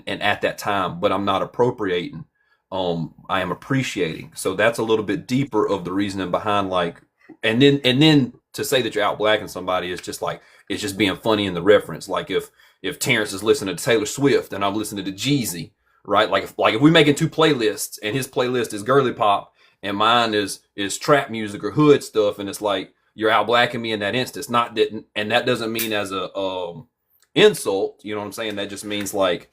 at that time, but I'm not appropriating. I am appreciating. So that's a little bit deeper of the reasoning behind like, and then to say that you're out blacking somebody is just like it's just being funny in the reference. Like if Terrence is listening to Taylor Swift and I'm listening to Jeezy, right? Like if we're making two playlists and his playlist is girly pop and mine is trap music or hood stuff, and it's like you're out blacking me in that instance. Not that, and that doesn't mean as a insult. You know what I'm saying? That just means like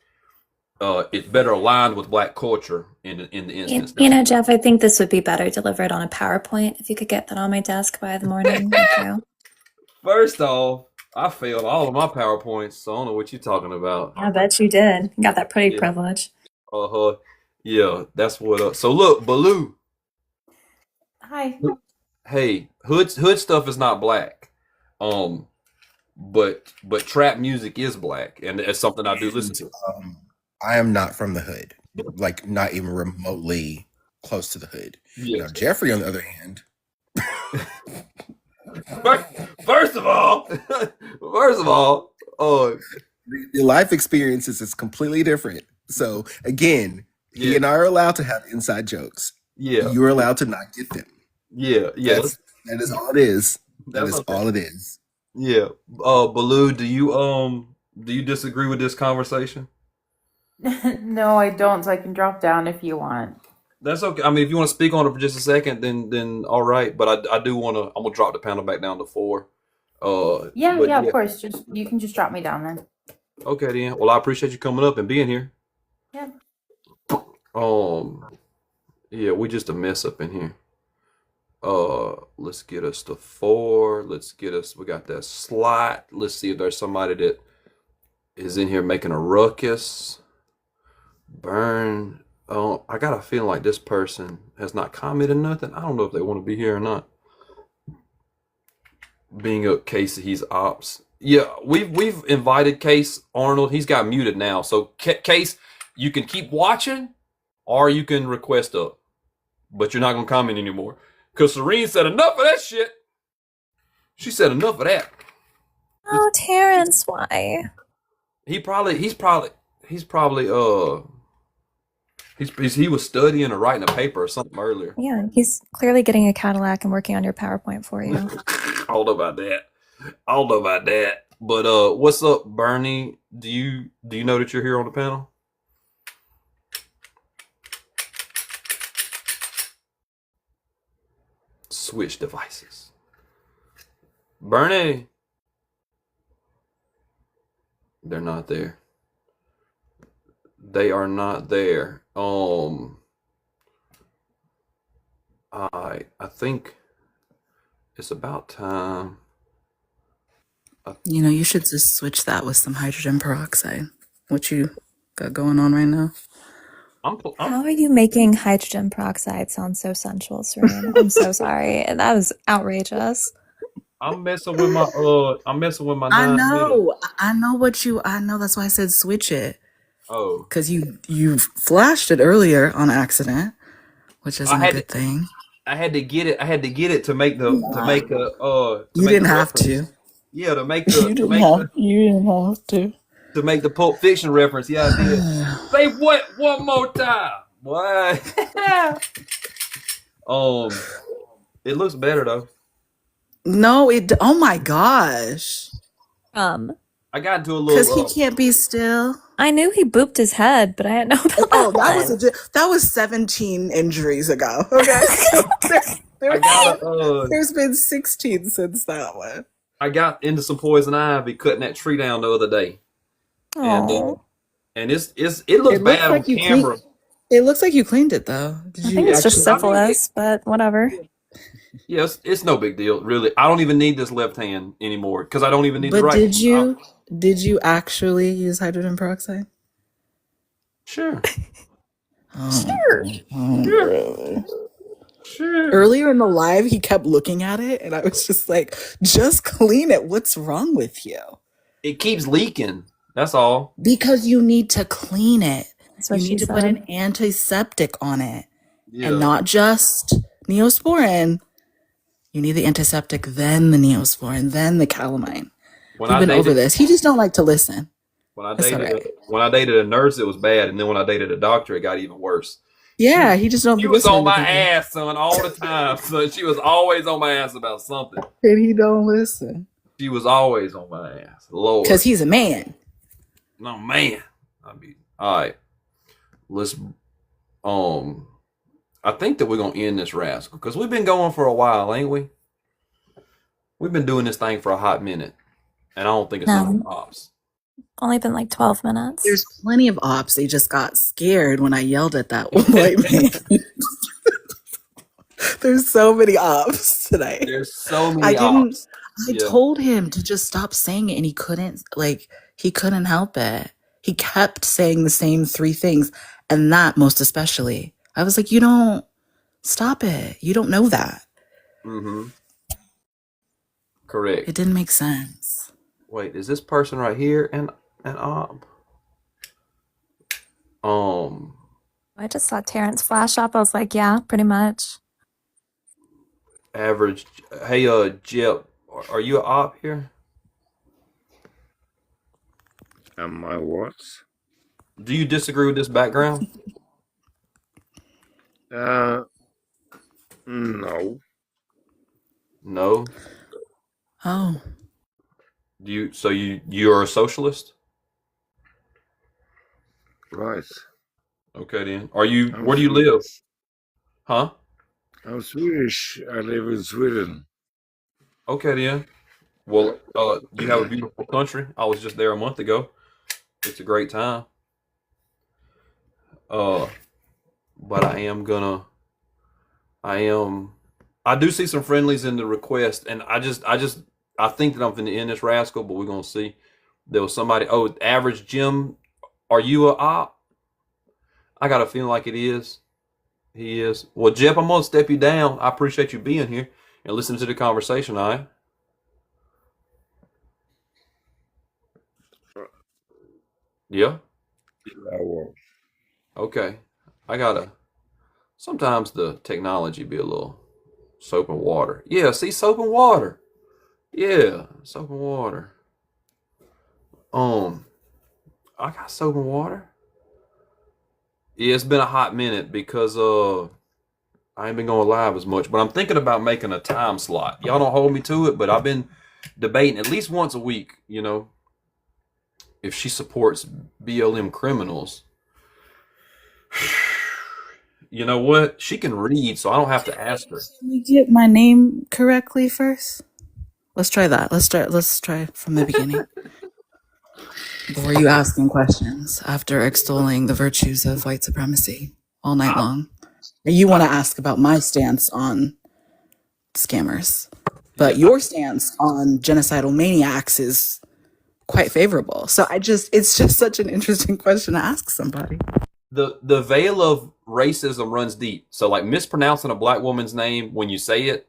it's better aligned with black culture in the instance. Jeff, I think this would be better delivered on a PowerPoint. If you could get that on my desk by the morning. Thank you. First off, I failed all of my PowerPoints, so I don't know what you're talking about. I bet you did. You got that pretty Yeah. privilege. Uh-huh. Yeah, that's what. So look, Baloo. Hi. Hey, hood stuff is not black. Um, but trap music is black, and it's something I do listen And to. I am not from the hood, like not even remotely close to the hood. Yeah. Now, Jeffrey, on the other hand, First of all, the life experiences is completely different. So again, he yeah, and I are allowed to have inside jokes. yeah, You're allowed to not get them. yeah. That is all it is. That That's is okay. all it is. Yeah. Baloo, do you disagree with this conversation? No, I don't, so I can drop down if you want. That's okay. I mean, if you want to speak on it for just a second, then all right. But I do want to. I'm gonna drop the panel back down to 4. Yeah, But yeah, yeah. of course. You can just drop me down then. Okay then. Well, I appreciate you coming up and being here. Yeah. Yeah, we just a mess up in here. Let's get us to 4. We got that slot. Let's see if there's somebody that is in here making a ruckus. Burn. Oh, I got a feeling like this person has not commented nothing. I don't know if they want to be here or not. Being up Casey, he's ops. Yeah, we've invited Case Arnold. He's got muted now. So Case, you can keep watching, or you can request up, but you're not gonna comment anymore. Cause Serene said enough of that shit. She said enough of that. Oh, Terrence, why? He was studying or writing a paper or something earlier. Yeah, he's clearly getting a Cadillac and working on your PowerPoint for you. I don't know about that. But what's up, Bernie? Do you know that you're here on the panel? Switch devices. Bernie. They're not there. They are not there. I think it's about time. You know, you should just switch that with some hydrogen peroxide. What you got going on right now? How are you making hydrogen peroxide sound so sensual, Serene? I'm so sorry. That was outrageous. I'm messing with my I 9 know. I know. That's why I said switch it. Oh, Because you flashed it earlier on accident, which isn't a good thing. I had to get it to make the You didn't have to. Yeah, to make You didn't have to. to make the Pulp Fiction reference. Yeah, I did. Say what one more time. What? It looks better though. No, oh my gosh. I got into a little. Because he can't be still. I knew he booped his head, but I didn't know about that was 17 injuries ago. Okay. There's been 16 since that one. I got into some poison ivy cutting that tree down the other day. Oh. And it looks bad on camera. It looks like you cleaned it though. I think it's just syphilis, but whatever. Yeah, it's no big deal, really. I don't even need this left hand anymore because I don't even need the right. Did you actually use hydrogen peroxide? Sure. Sure. Really? Sure. Earlier in the live, he kept looking at it, and I was just like, "Just clean it. What's wrong with you?" It keeps leaking. That's all. Because you need to clean it. That's what you need to put an antiseptic on it, and not just Neosporin. You need the antiseptic, then the Neosporin, then the calamine. We've been over this. He just don't like to listen. When I dated a nurse, it was bad, and then when I dated a doctor, it got even worse. Yeah, he just don't. She was on my ass, son, all the time. So she was always on my ass about something. And he don't listen. She was always on my ass. Lord, because he's a man. No man. I mean, all right. Let's. I think that we're gonna end this rascal because we've been going for a while, ain't we? We've been doing this thing for a hot minute, and I don't think it's enough ops. Only been like 12 minutes. There's plenty of ops. They just got scared when I yelled at that one white man. There's so many ops tonight. There's so many ops. I told him to just stop saying it, and he couldn't. He couldn't help it. He kept saying the same 3 things And that most especially. I was like, you don't stop it. You don't know that. Mm-hmm. It Correct. didn't make sense. Wait, is this person right here an op? I just saw Terrence flash up. I was like, yeah, pretty much. Average. Hey, Jep, are you an op here? Am I what? Do you disagree with this background? No. No. Oh. Do you? So you're a socialist? Right. Okay then. Are you? I'm Where do you live? Swedish. Huh? I'm Swedish. I live in Sweden. Okay then. Well, you have a beautiful country. I was just there a month ago. It's a great time. Uh, but I do see some friendlies in the request, and I think that I'm finna end this rascal, but we're gonna see. There was somebody. Oh, average Jim. Are you a op? I got a feeling like it is. He is. Well, Jeff, I'm gonna step you down. I appreciate you being here and listening to the conversation. All right. Yeah. I will. Okay. I gotta. Sometimes the technology be a little soap and water. Yeah. See, soap and water. Yeah, soap and water. Um, I got soap and water. Yeah, it's been a hot minute because I ain't been going live as much, but I'm thinking about making a time slot. Y'all don't hold me to it, but I've been debating at least once a week, if she supports BLM criminals. You know what? She can read, so I don't have to ask her. Can we get my name correctly first? Let's try that. Let's try from the beginning. Before you asking questions after extolling the virtues of white supremacy all night long. You want to ask about my stance on scammers. But Yeah. your stance on genocidal maniacs is quite favorable. So it's just such an interesting question to ask somebody. The veil of racism runs deep. So like mispronouncing a black woman's name when you say it,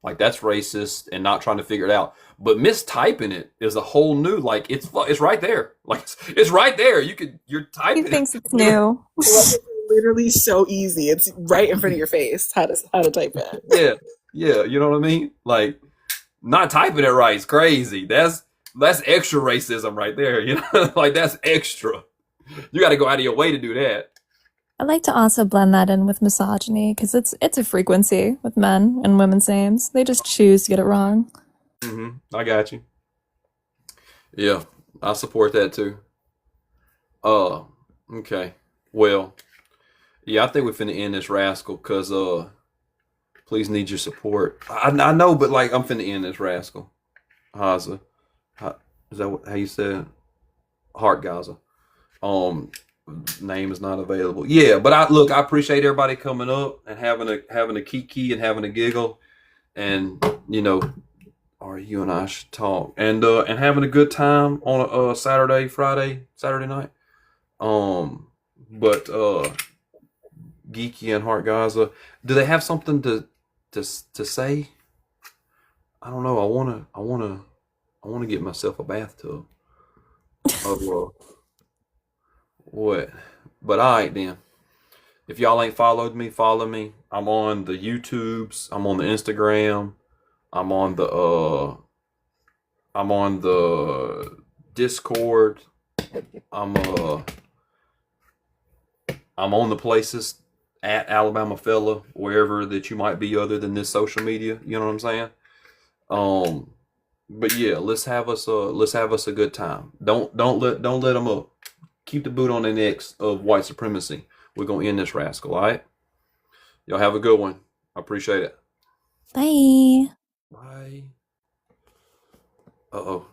like that's racist and not trying to figure it out. But mistyping it is a whole new, like it's right there. Like it's right there. You're He typing thinks it. it's new. It's literally so easy. It's right in front of your face how to type it. Yeah. Yeah, you know what I mean? Like not typing it right is crazy. That's extra racism right there, Like that's extra. You got to go out of your way to do that. I like to also blend that in with misogyny because it's a frequency with men and women's names. They just choose to get it wrong. I got you. Yeah, I support that too. Okay. Well, yeah, I think we're finna end this rascal because please need your support. I know, but like I'm finna end this rascal. Haza. Is that how you said? Heart Gaza. Name is not available. Yeah, but I appreciate everybody coming up and having a kiki and having a giggle, and or you and I should talk and having a good time on a Saturday night. But Geeky and Heart Gaza, do they have something to say? I don't know. I wanna get myself a bathtub. Of what? But all right then. If y'all ain't followed me, follow me. I'm on the YouTubes. I'm on the Instagram. I'm on the Discord. I'm on the places at Alabama Fella, wherever that you might be other than this social media. You know what I'm saying? But yeah, let's have us a good time. Don't let them up. Keep the boot on the necks of white supremacy. We're gonna end this rascal, all right? Y'all have a good one. I appreciate it. Bye. Bye. Uh-oh.